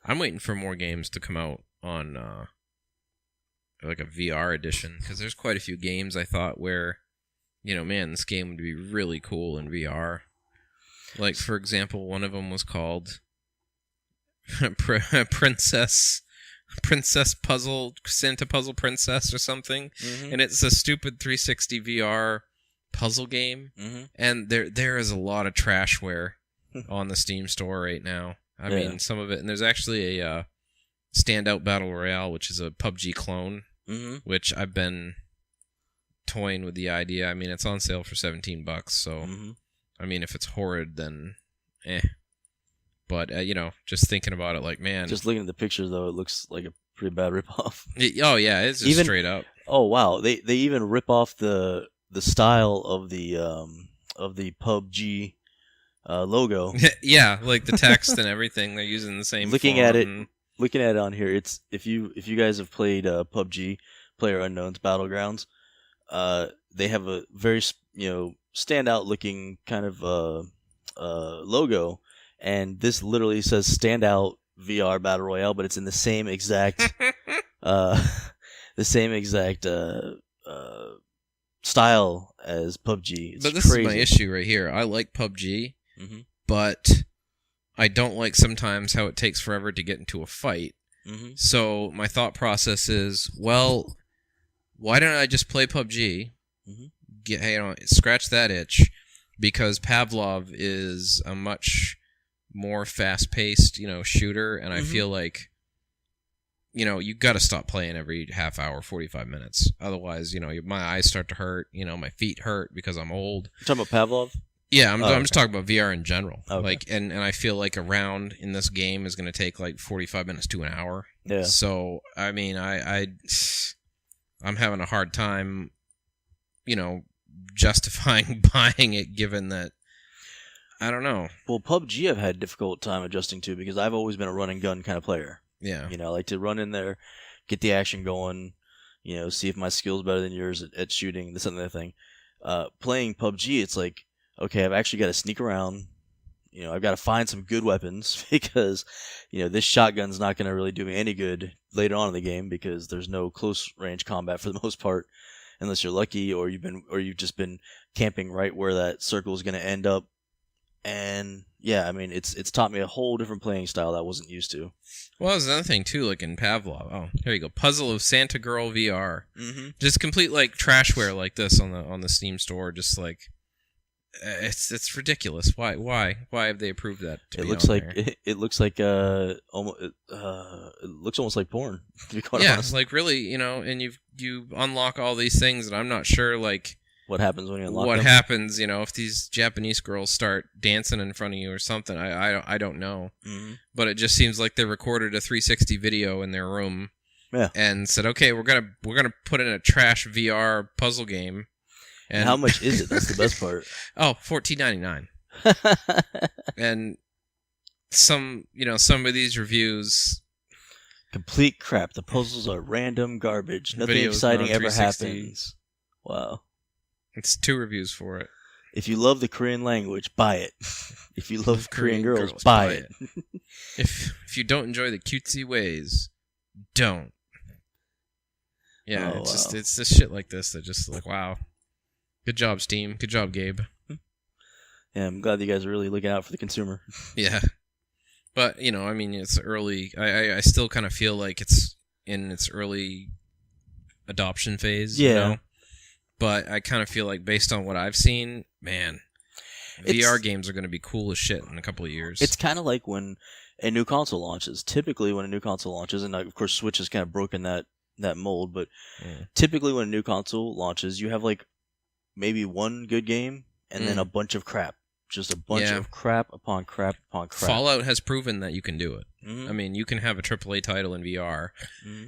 I'm waiting for more games to come out on, like, a VR edition, because there's quite a few games I thought where, man, this game would be really cool in VR. Like, for example, one of them was called Princess Puzzle, Santa Puzzle Princess or something, and it's a stupid 360 VR puzzle game, and there is a lot of trashware on the Steam store right now. I mean, some of it, and there's actually a Standout Battle Royale, which is a PUBG clone, which I've been toying with the idea. I mean, it's on sale for $17, so I mean, if it's horrid, then But, just thinking about it, like, man. Just looking at the pictures, though, it looks like a pretty bad ripoff. Oh, yeah, it's just straight up. Oh, wow. They even rip off the style of the PUBG logo. Yeah, like the text and everything. They're using the same looking at it on here, it's if you guys have played PUBG, PlayerUnknown's Battlegrounds, they have a very, standout looking kind of logo. And this literally says "Standout VR Battle Royale," but it's in the same exact, style as PUBG. It's but this crazy. Is my issue right here. I like PUBG, but I don't like sometimes how it takes forever to get into a fight. So my thought process is, well, why don't I just play PUBG? Scratch that itch. because Pavlov is a much more fast-paced, shooter, and I feel like, you got to stop playing every half hour, 45 minutes. Otherwise, my eyes start to hurt. My feet hurt because I'm old. You're talking about Pavlov? Yeah, I'm just talking about VR in general. Okay. Like, and I feel like a round in this game is going to take like 45 minutes to an hour. Yeah. So, I mean, I'm having a hard time, justifying buying it, given that, I don't know. Well, PUBG I've had a difficult time adjusting to because I've always been a run and gun kind of player. Yeah. I like to run in there, get the action going, see if my skill's better than yours at shooting, this and that thing. Playing PUBG, it's like, okay, I've actually got to sneak around. I've got to find some good weapons because, this shotgun's not going to really do me any good later on in the game because there's no close range combat for the most part, unless you're lucky or you've just been camping right where that circle is going to end up. And yeah, I mean, it's taught me a whole different playing style that I wasn't used to. Well, there's another thing too, like in Pavlov. Oh, here you go, Puzzle of Santa Girl VR. Mm-hmm. Just complete like trashware like this on the Steam store. Just like it's ridiculous. Why have they approved that? It looks like it looks like it looks almost like porn. To be quite honest. Like really, and you unlock all these things, and I'm not sure like. What happens when you unlock What them? happens, if these Japanese girls start dancing in front of you or something? I don't know. Mm-hmm. But it just seems like they recorded a 360 video in their room, and said, "Okay, we're gonna put in a trash VR puzzle game." And how much is it? That's the best part. Oh, $14.99. And some of these reviews. Complete crap. The puzzles are random garbage. Nothing exciting ever happens. Wow. It's 2 reviews for it. If you love the Korean language, buy it. If you love Korean girls, buy it. If you don't enjoy the cutesy ways, don't. Yeah, it's just shit like this that just like, wow. Good job, Steam. Good job, Gabe. Yeah, I'm glad you guys are really looking out for the consumer. Yeah. But, I mean, it's early. I still kind of feel like it's in its early adoption phase, But I kind of feel like based on what I've seen, man, VR games are going to be cool as shit in a couple of years. It's kind of like when a new console launches. Typically when a new console launches, and of course Switch has kind of broken that mold, but typically when a new console launches, you have like maybe one good game and then a bunch of crap. Just a bunch of crap upon crap upon crap. Fallout has proven that you can do it. Mm-hmm. I mean, you can have a AAA title in VR,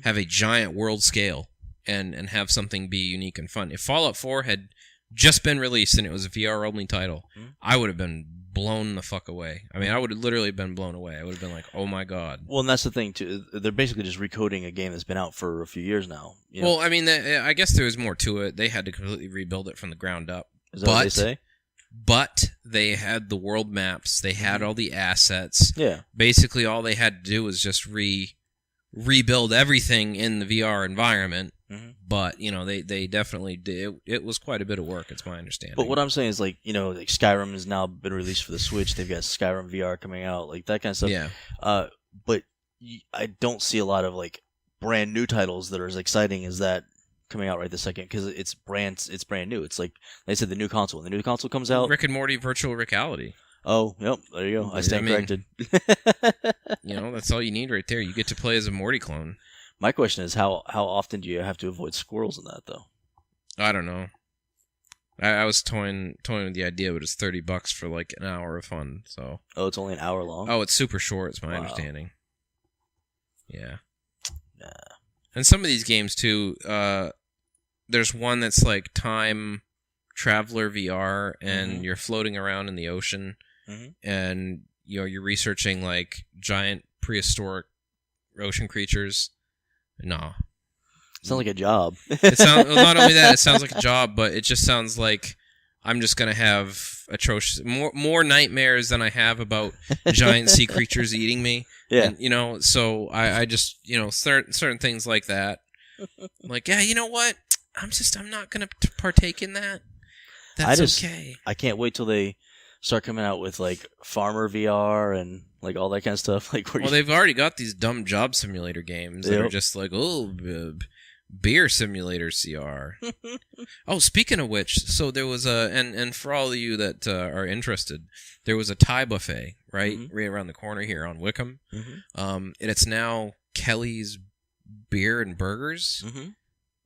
have a giant world scale, and have something be unique and fun. If Fallout 4 had just been released and it was a VR-only title, I would have been blown the fuck away. I mean, I would have literally been blown away. I would have been like, oh my god. Well, and that's the thing, too. They're basically just recoding a game that's been out for a few years now. Well, I mean, I guess there was more to it. They had to completely rebuild it from the ground up. Is that what they say? But they had the world maps. They had all the assets. Yeah. Basically, all they had to do was just rebuild everything in the VR environment. Mm-hmm. But, they definitely did. It was quite a bit of work, it's my understanding. But what I'm saying is, like Skyrim has now been released for the Switch. They've got Skyrim VR coming out, like that kind of stuff. Yeah. But I don't see a lot of, like, brand new titles that are as exciting as that coming out right this second, because it's brand new. It's like they said, the new console. When the new console comes out, Rick and Morty Virtual Reality. Oh, yep, there you go. I stand corrected. That's all you need right there. You get to play as a Morty clone. My question is, how often do you have to avoid squirrels in that, though? I don't know. I was toying with the idea, but it's $30 for like an hour of fun. So. Oh, it's only an hour long? Oh, it's super short. It's my understanding. Yeah. Nah. And some of these games too. There's one that's like Time Traveler VR, and you're floating around in the ocean, and you're researching like giant prehistoric ocean creatures. No. Sounds like a job. It sounds not only that, it sounds like a job, but it just sounds like I'm just gonna have atrocious more nightmares than I have about giant sea creatures eating me. Yeah. And, so I just certain things like that. I'm like, yeah, you know what? I'm not gonna partake in that. That's okay. I can't wait till they start coming out with like Farmer VR and like all that kind of stuff. Like, they've already got these dumb job simulator games that are just like, Beer Simulator CR. Oh, speaking of which, so there was and for all of you that are interested, there was a Thai buffet right around the corner here on Wickham, and it's now Kelly's Beer and Burgers,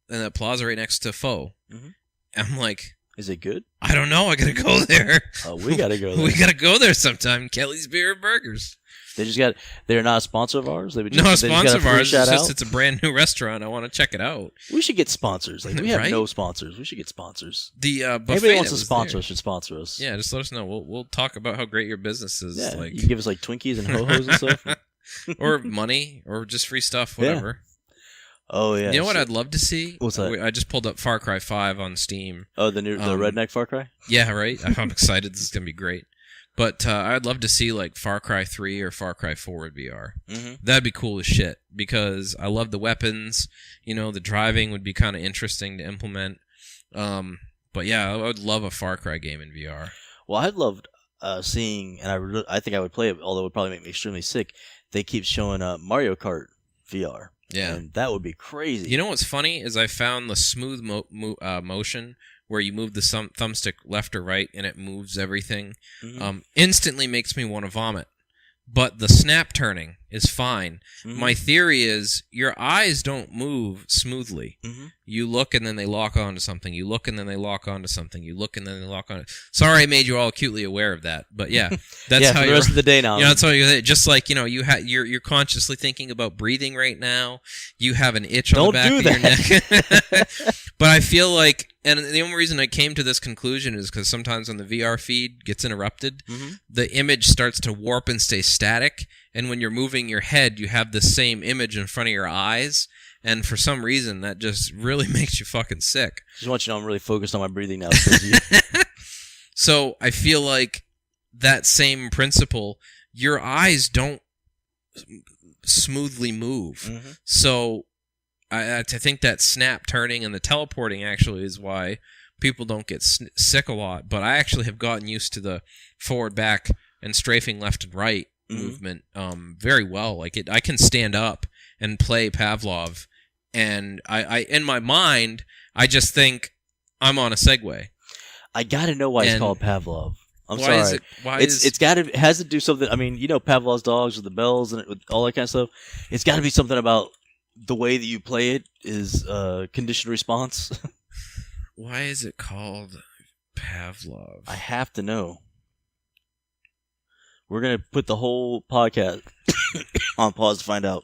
and that plaza right next to Pho. I'm like, is it good? I don't know. I gotta go there. Oh, we gotta go there. We gotta go there sometime. Kelly's Beer and Burgers. They're not a sponsor of ours? Not a sponsor of ours. It's a brand new restaurant. I want to check it out. We should get sponsors. Like, we have no sponsors. We should get sponsors. The buffet anybody wants to sponsor us should sponsor us. Yeah, just let us know. We'll talk about how great your business is. Yeah, like, you give us like Twinkies and Ho-Hos and stuff. Or money, or just free stuff, whatever. Yeah. Oh, yeah. You know what I'd love to see? What's that? I just pulled up Far Cry 5 on Steam. Oh, the redneck Far Cry? Yeah, right? I'm excited. This is going to be great. But I'd love to see like Far Cry 3 or Far Cry 4 in VR. That'd be cool as shit, because I love the weapons. You know, the driving would be kind of interesting to implement. But yeah, I would love a Far Cry game in VR. Well, I'd love seeing, and I think I would play it, although it would probably make me extremely sick. They keep showing Mario Kart VR. Yeah. And that would be crazy. You know what's funny is I found the smooth motion where you move the thumbstick left or right and it moves everything. Instantly makes me want to vomit. But the snap turning is fine. My theory is your eyes don't move smoothly. You look and then they lock onto something. You look and then they lock onto something. You look and then they lock on. Sorry, I made you all acutely aware of that. But yeah, that's how for the rest of the day now. You know, that's how you just like, you know, you're consciously thinking about breathing right now. You have an itch on the back of your neck. But I feel like, and the only reason I came to this conclusion is because sometimes when the VR feed gets interrupted, the image starts to warp and stay static. And when you're moving your head, you have the same image in front of your eyes. And for some reason, that just really makes you fucking sick. Just want you to know I'm really focused on my breathing now. So I feel like that same principle, your eyes don't smoothly move. So I think that snap turning and the teleporting actually is why people don't get sick a lot. But I actually have gotten used to the forward, back, and strafing left and right movement very well. Like I can stand up and play Pavlov, and I in my mind I just think I'm on a Segway. I gotta know why it's called Pavlov. I'm sorry. It has to do something. I mean, you know, Pavlov's dogs with the bells and with all that kind of stuff. It's got to be something about the way that you play it is conditioned response. Why is it called Pavlov? I have to know. We're going to put the whole podcast on pause to find out.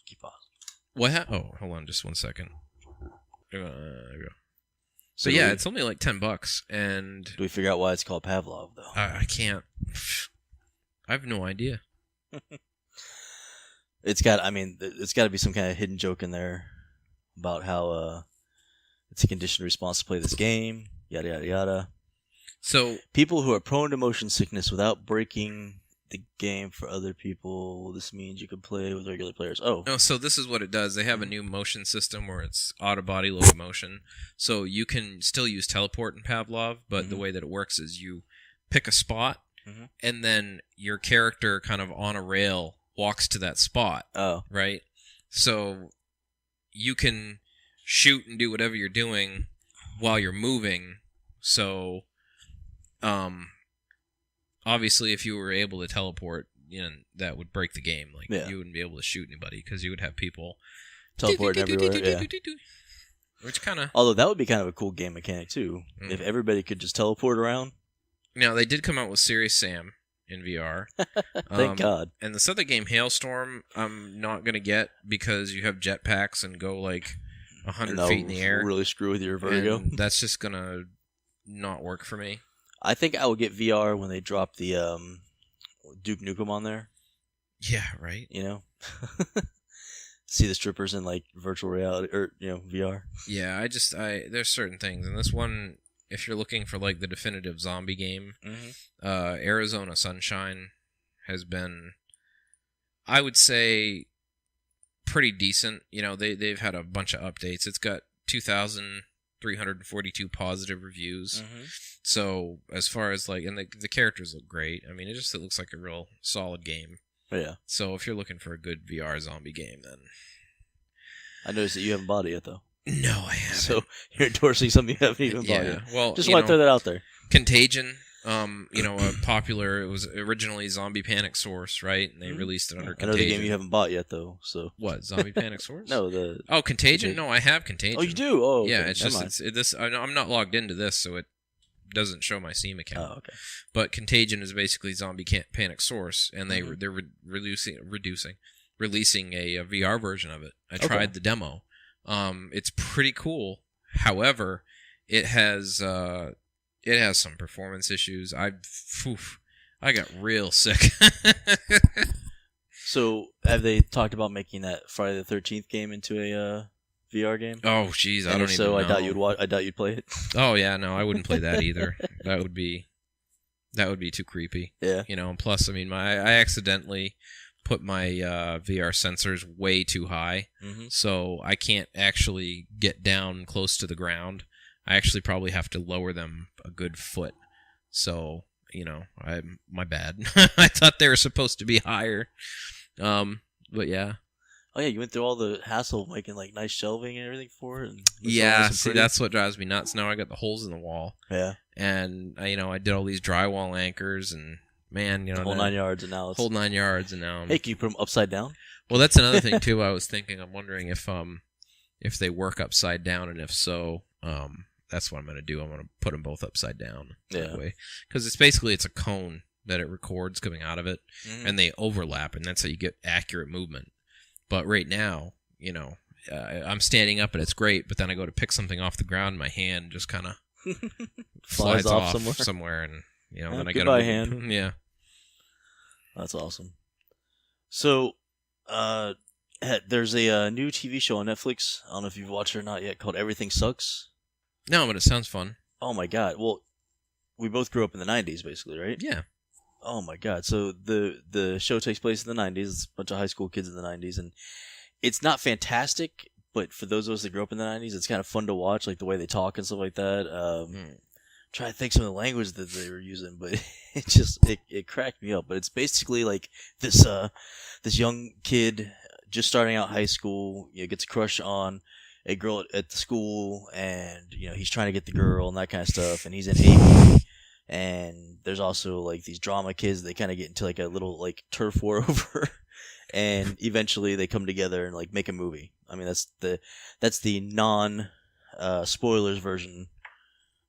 Keep pause. What? Oh, hold on just 1 second. There we go. So yeah, it's only like $10, and do we figure out why it's called Pavlov though? I can't. I have no idea. It's got to be some kind of hidden joke in there about how it's a conditioned response to play this game. Yada yada yada. So people who are prone to motion sickness without breaking the game for other people. This means you can play with regular players. Oh, no. So this is what it does. They have a new motion system where it's auto body locomotion. So you can still use teleport in Pavlov, but the way that it works is you pick a spot, and then your character kind of on a rail walks to that spot. Oh, right. So you can shoot and do whatever you're doing while you're moving. So, obviously, if you were able to teleport, you know, that would break the game. Like, you wouldn't be able to shoot anybody because you would have people teleporting everywhere. Yeah. Which kind of... Although that would be kind of a cool game mechanic, too. If everybody could just teleport around. Now, they did come out with Serious Sam in VR. Thank God. And this other game, Hailstorm, I'm not going to get because you have jetpacks and go, like, 100 feet in the air. Really screw with your vertigo. And that's just going to not work for me. I think I will get VR when they drop the Duke Nukem on there. Yeah, right. You know? See the strippers in like virtual reality or, you know, VR. Yeah, there's certain things. And this one, if you're looking for like the definitive zombie game, Arizona Sunshine has been, I would say, pretty decent. You know, they've had a bunch of updates. It's got 2,342 positive reviews. So as far as like, and the characters look great. I mean, it looks like a real solid game. Yeah. So if you're looking for a good VR zombie game, then I noticed that you haven't bought it yet, though. No, I haven't. So you're endorsing something you haven't even bought yet. Well, just want to throw that out there. Contagion, a popular. It was originally Zombie Panic Source, right? And they released it under Contagion. Another game you haven't bought yet, though. So what? Zombie Panic Source? No, Contagion. No, I have Contagion. Oh, you do? Oh, okay. Yeah. It's just this. I'm not logged into this, so it doesn't show my Steam account. Oh, okay. But Contagion is basically Zombie Panic Source, and they're releasing a VR version of it. I tried the demo. It's pretty cool. However, it has some performance issues. I got real sick. So, have they talked about making that Friday the 13th game into a VR game? Oh, jeez, I don't even know. I doubt you'd play it. Oh yeah, no, I wouldn't play that either. That would be too creepy. Yeah. And plus, I mean, I accidentally put my VR sensors way too high, so I can't actually get down close to the ground. I actually probably have to lower them a good foot. So, my bad. I thought they were supposed to be higher. But yeah. Oh yeah, you went through all the hassle of making like nice shelving and everything for it. See, that's what drives me nuts. Now I got the holes in the wall. Yeah. And I did all these drywall anchors and man, the whole 9 yards, and now it's whole 9 yards, and now. Hey, can you put them upside down? Well, that's another thing too. I was thinking. I'm wondering if they work upside down, and if so, that's what I'm going to do. I'm going to put them both upside down. That way, because it's a cone that it records coming out of it, and they overlap, and that's how you get accurate movement. But right now, I'm standing up, and it's great. But then I go to pick something off the ground, and my hand just kind of flies off somewhere, and. Then I goodbye, hand. Yeah. That's awesome. So, there's a new TV show on Netflix. I don't know if you've watched it or not yet, called Everything Sucks. No, but it sounds fun. Oh my god. Well, we both grew up in the 90s, basically, right? Yeah. Oh my god. So the show takes place in the 90s. It's a bunch of high school kids in the 90s, and it's not fantastic, but for those of us that grew up in the 90s, it's kind of fun to watch, like the way they talk and stuff like that. Try to think some of the language that they were using, but it cracked me up. But it's basically like this young kid just starting out high school, gets a crush on a girl at the school, and he's trying to get the girl and that kind of stuff. And he's in AP, and there's also like these drama kids. They kind of get into like a little like turf war over, and eventually they come together and like make a movie. I mean that's the non spoilers version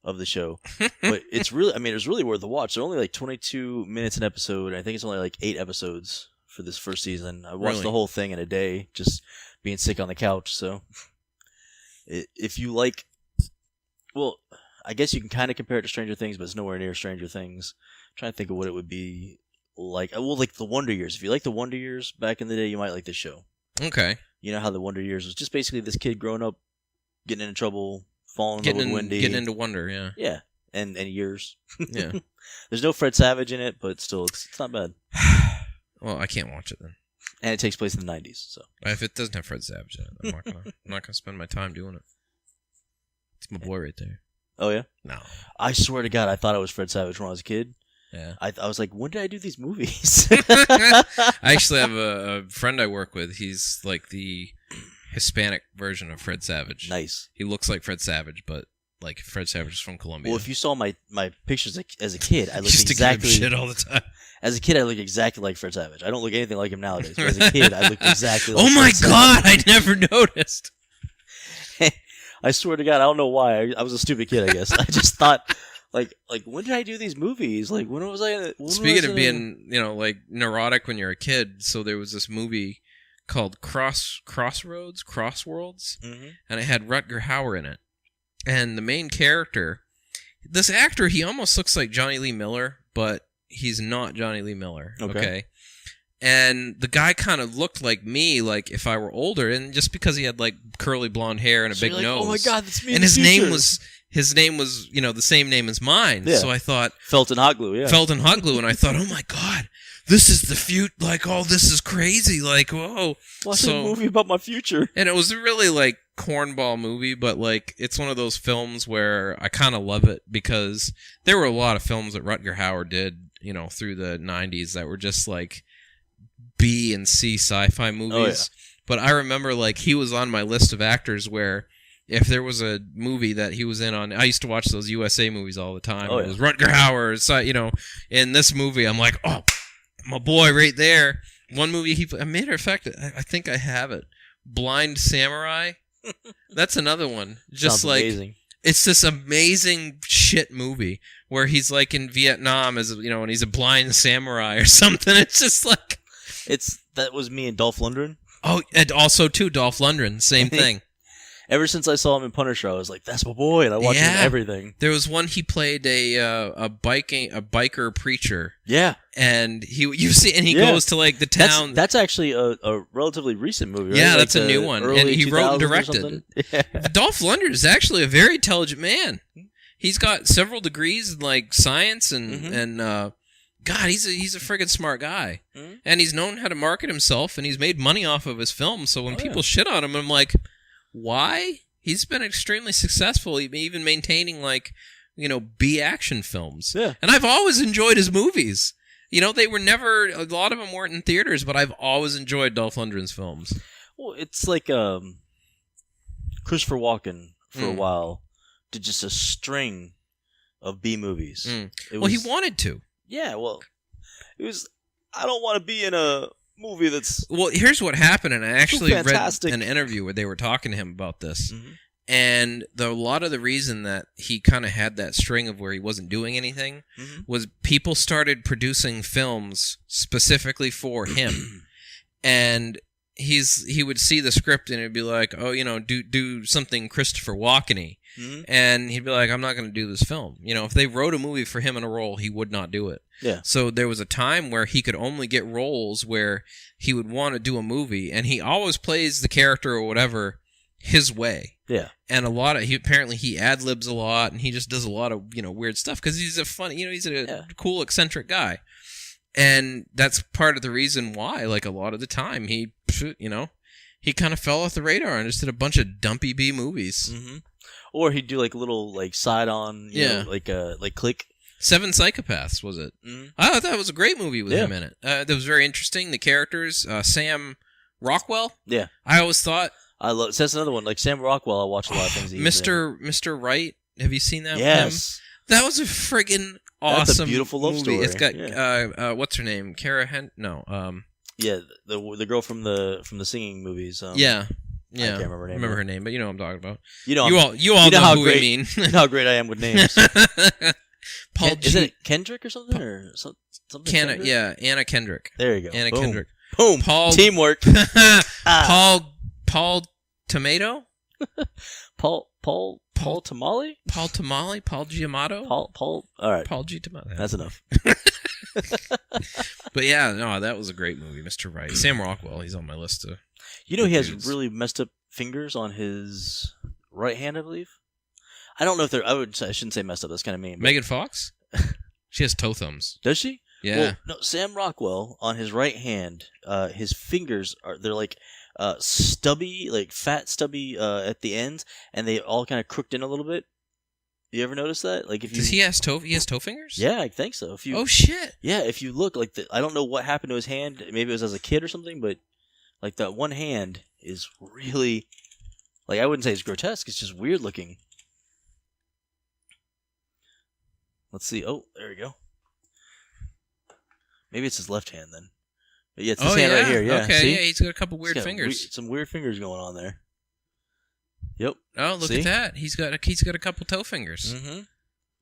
of the show, but it's really worth the watch. They're only like 22 minutes an episode, and I think it's only like 8 episodes for this first season. I watched the whole thing in a day, just being sick on the couch. So, if you like, well, I guess you can kind of compare it to Stranger Things, but it's nowhere near Stranger Things. I'm trying to think of what it would be like. Well, like the Wonder Years. If you like the Wonder Years back in the day, you might like this show. Okay. You know how the Wonder Years was just basically this kid growing up, getting into trouble. Falling in love with Wendy. Getting into Wonder, yeah. Yeah, and years. Yeah. There's no Fred Savage in it, but still, it's not bad. Well, I can't watch it then. And it takes place in the 90s, so. If it doesn't have Fred Savage in it, I'm not gonna spend my time doing it. It's my boy right there. Oh, yeah? No. I swear to God, I thought it was Fred Savage when I was a kid. Yeah. I was like, when did I do these movies? I actually have a friend I work with. He's like the Hispanic version of Fred Savage. Nice. He looks like Fred Savage, but like Fred Savage is from Colombia. Well, if you saw my pictures as a kid, I looked used exactly to give him shit all the time. As a kid, I looked exactly like Fred Savage. I don't look anything like him nowadays. But as a kid, I looked exactly like Oh my Fred God, Savage. I never noticed. I swear to God, I don't know why. I was a stupid kid, I guess. I just thought, like when did I do these movies? Like, when was I? Speaking of being, like neurotic when you're a kid, so there was this movie called Crossworlds, and it had Rutger Hauer in it. And the main character, this actor, he almost looks like Johnny Lee Miller, but he's not Johnny Lee Miller. Okay. And the guy kind of looked like me, like if I were older, and just because he had like curly blonde hair and a big nose. Oh my God, that's me. And his name was the same name as mine. Yeah. So I thought Felton Hot Glue, yeah. Felton Hot Glue, and I thought, oh my God, this is the future. Like, oh, this is crazy. Like, whoa. Watch a movie about my future. And it was a really like cornball movie, but like it's one of those films where I kind of love it because there were a lot of films that Rutger Hauer did, through the 90s that were just like B and C sci-fi movies. but I remember like he was on my list of actors where if there was a movie that he was in on, I used to watch those USA movies all the time. Oh, yeah. It was Rutger Hauer. So, you know, in this movie, I'm like, oh, my boy right there. One movie a matter of fact, I think I have it. Blind Samurai. That's another one. Just sounds like amazing. It's this amazing shit movie where he's like in Vietnam as you know, and he's a blind samurai or something. It's just like that was me and Dolph Lundgren. Oh, and also too Dolph Lundgren, same thing. Ever since I saw him in Punisher, I was like, "That's my boy," and I watched him in everything. There was one he played a biker preacher. Yeah, and he goes to like the town. That's actually a relatively recent movie. Right? Yeah, like that's a new one, and he wrote and directed. Yeah. Dolph Lundgren is actually a very intelligent man. He's got several degrees in like science and God, he's a friggin' smart guy, and he's known how to market himself, and he's made money off of his films. So when people shit on him, I'm like, why? He's been extremely successful, even maintaining like, you know, B action films. Yeah. And I've always enjoyed his movies. You know, they were never, a lot of them weren't in theaters, but I've always enjoyed Dolph Lundgren's films. Well, it's like Christopher Walken for a while did just a string of B movies. Well, he wanted to. Yeah, well, it was, I don't want to be in a movie that's... Well, here's what happened, and I actually read an interview where they were talking to him about this. And a lot of the reason that he kind of had that string of where he wasn't doing anything was people started producing films specifically for him. And he would see the script and it'd be like, oh, you know, do something Christopher Walken-y. And he'd be like, I'm not going to do this film. You know, if they wrote a movie for him in a role, he would not do it. Yeah. So there was a time where he could only get roles where he would want to do a movie, and he always plays the character or whatever his way. Yeah. And apparently he ad-libs a lot, and he just does a lot of, you know, weird stuff because he's a funny, you know, he's a cool, eccentric guy. And that's part of the reason why, like, a lot of the time he, you know, he kind of fell off the radar and just did a bunch of dumpy B movies. Or he'd do like a little like side on, you know, like Click. Seven Psychopaths, was it? I thought that was a great movie with him in it. That was very interesting. The characters, Sam Rockwell. Yeah, I always thought. That's another one. Like Sam Rockwell, I watch a lot of things. Mr. Right. Have you seen that? Yes, with him? That was a friggin' awesome. That's a beautiful love movie. story. It's got what's her name? Yeah, the girl from the singing movies. Yeah. I can't remember her name. But you know what I'm talking about. You know, you all know who I mean. You know how great I am with names. Isn't it Kendrick or something something? Yeah, Anna Kendrick. There you go. Anna Kendrick. Boom. Teamwork. Paul Tomato. Paul Tamale. Paul Tamale. Paul Giamatti. Paul. All right. Paul G. Tamale. That's enough. But yeah, no, that was a great movie, Mr. Right. Sam Rockwell. He's on my list of. You know, he has really messed up fingers on his right hand, I believe. I don't know if they're. I shouldn't say messed up. That's kind of mean. But... Megan Fox. She has toe thumbs. Does she? Yeah. Well, no. Sam Rockwell on his right hand, his fingers they're like stubby, like fat stubby at the ends, and they all kind of crooked in a little bit. You ever notice that? Like if you he has toe fingers? Yeah, I think so. If you oh shit. Yeah, if you look like I don't know what happened to his hand. Maybe it was as a kid or something, but like that one hand is really like I wouldn't say it's grotesque. It's just weird looking. Let's see. Oh, there we go. Maybe it's his left hand then. But yeah, it's his hand right here. Yeah. Okay. See? Yeah, he's got a couple weird fingers. Some weird fingers going on there. Yep. Oh, look at that. He's got a couple toe fingers.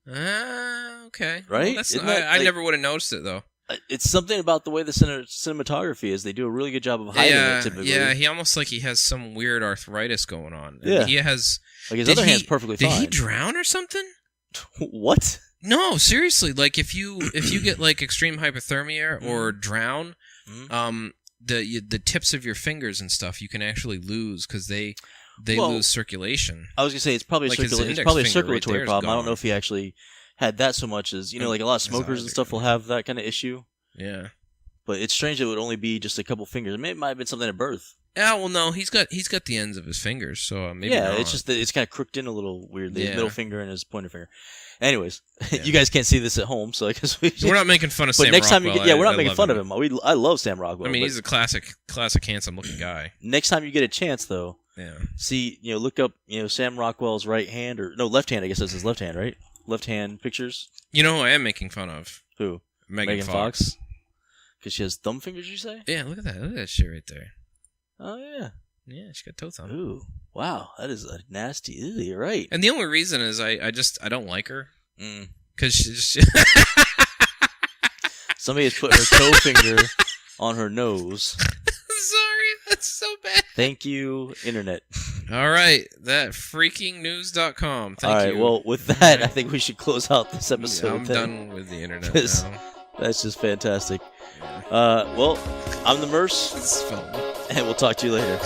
Okay. Right? Well, I never would have noticed it though. It's something about the way the cinematography is. They do a really good job of hiding it typically. Yeah, he almost like he has some weird arthritis going on. Yeah. He has like his other hand's perfectly fine. Did he drown or something? What? No, seriously. Like if you get like extreme hypothermia or drown, the tips of your fingers and stuff you can actually lose because they lose circulation. I was gonna say it's probably like it's probably a circulatory problem. I don't know if he actually had that so much as like a lot of smokers and stuff will have that kind of issue. Yeah, but it's strange it would only be just a couple fingers. It might have been something at birth. Yeah, well, no, he's got the ends of his fingers, so maybe yeah, not. it's just that it's kind of crooked in a little weird. The middle finger and his pointer finger. Anyways, Yeah. you guys can't see this at home, so I guess we're not making fun of Sam next Rockwell. time we're not making fun of him. I love Sam Rockwell. I mean, he's a classic handsome-looking guy. Next time you get a chance, though, see, look up, Sam Rockwell's right hand left hand. I guess that's his left hand, right? Left hand pictures. You know who I am making fun of? Who? Megan Fox. Because she has thumb fingers, you say? Yeah, look at that. Look at that shit right there. Oh, yeah. Yeah, she got toe thumb. Ooh, wow. That is a nasty... Ew, you're right. And the only reason is I don't like her. Because she just... Somebody has put her toe finger on her nose. Sorry, that's so bad. Thank you, Internet. All right, that freakingnews.com. Thank you. All right, well, with that, I think we should close out this episode. I'm done with the Internet now. That's just fantastic. Well, I'm the Merce, It's fun. and we'll talk to you later.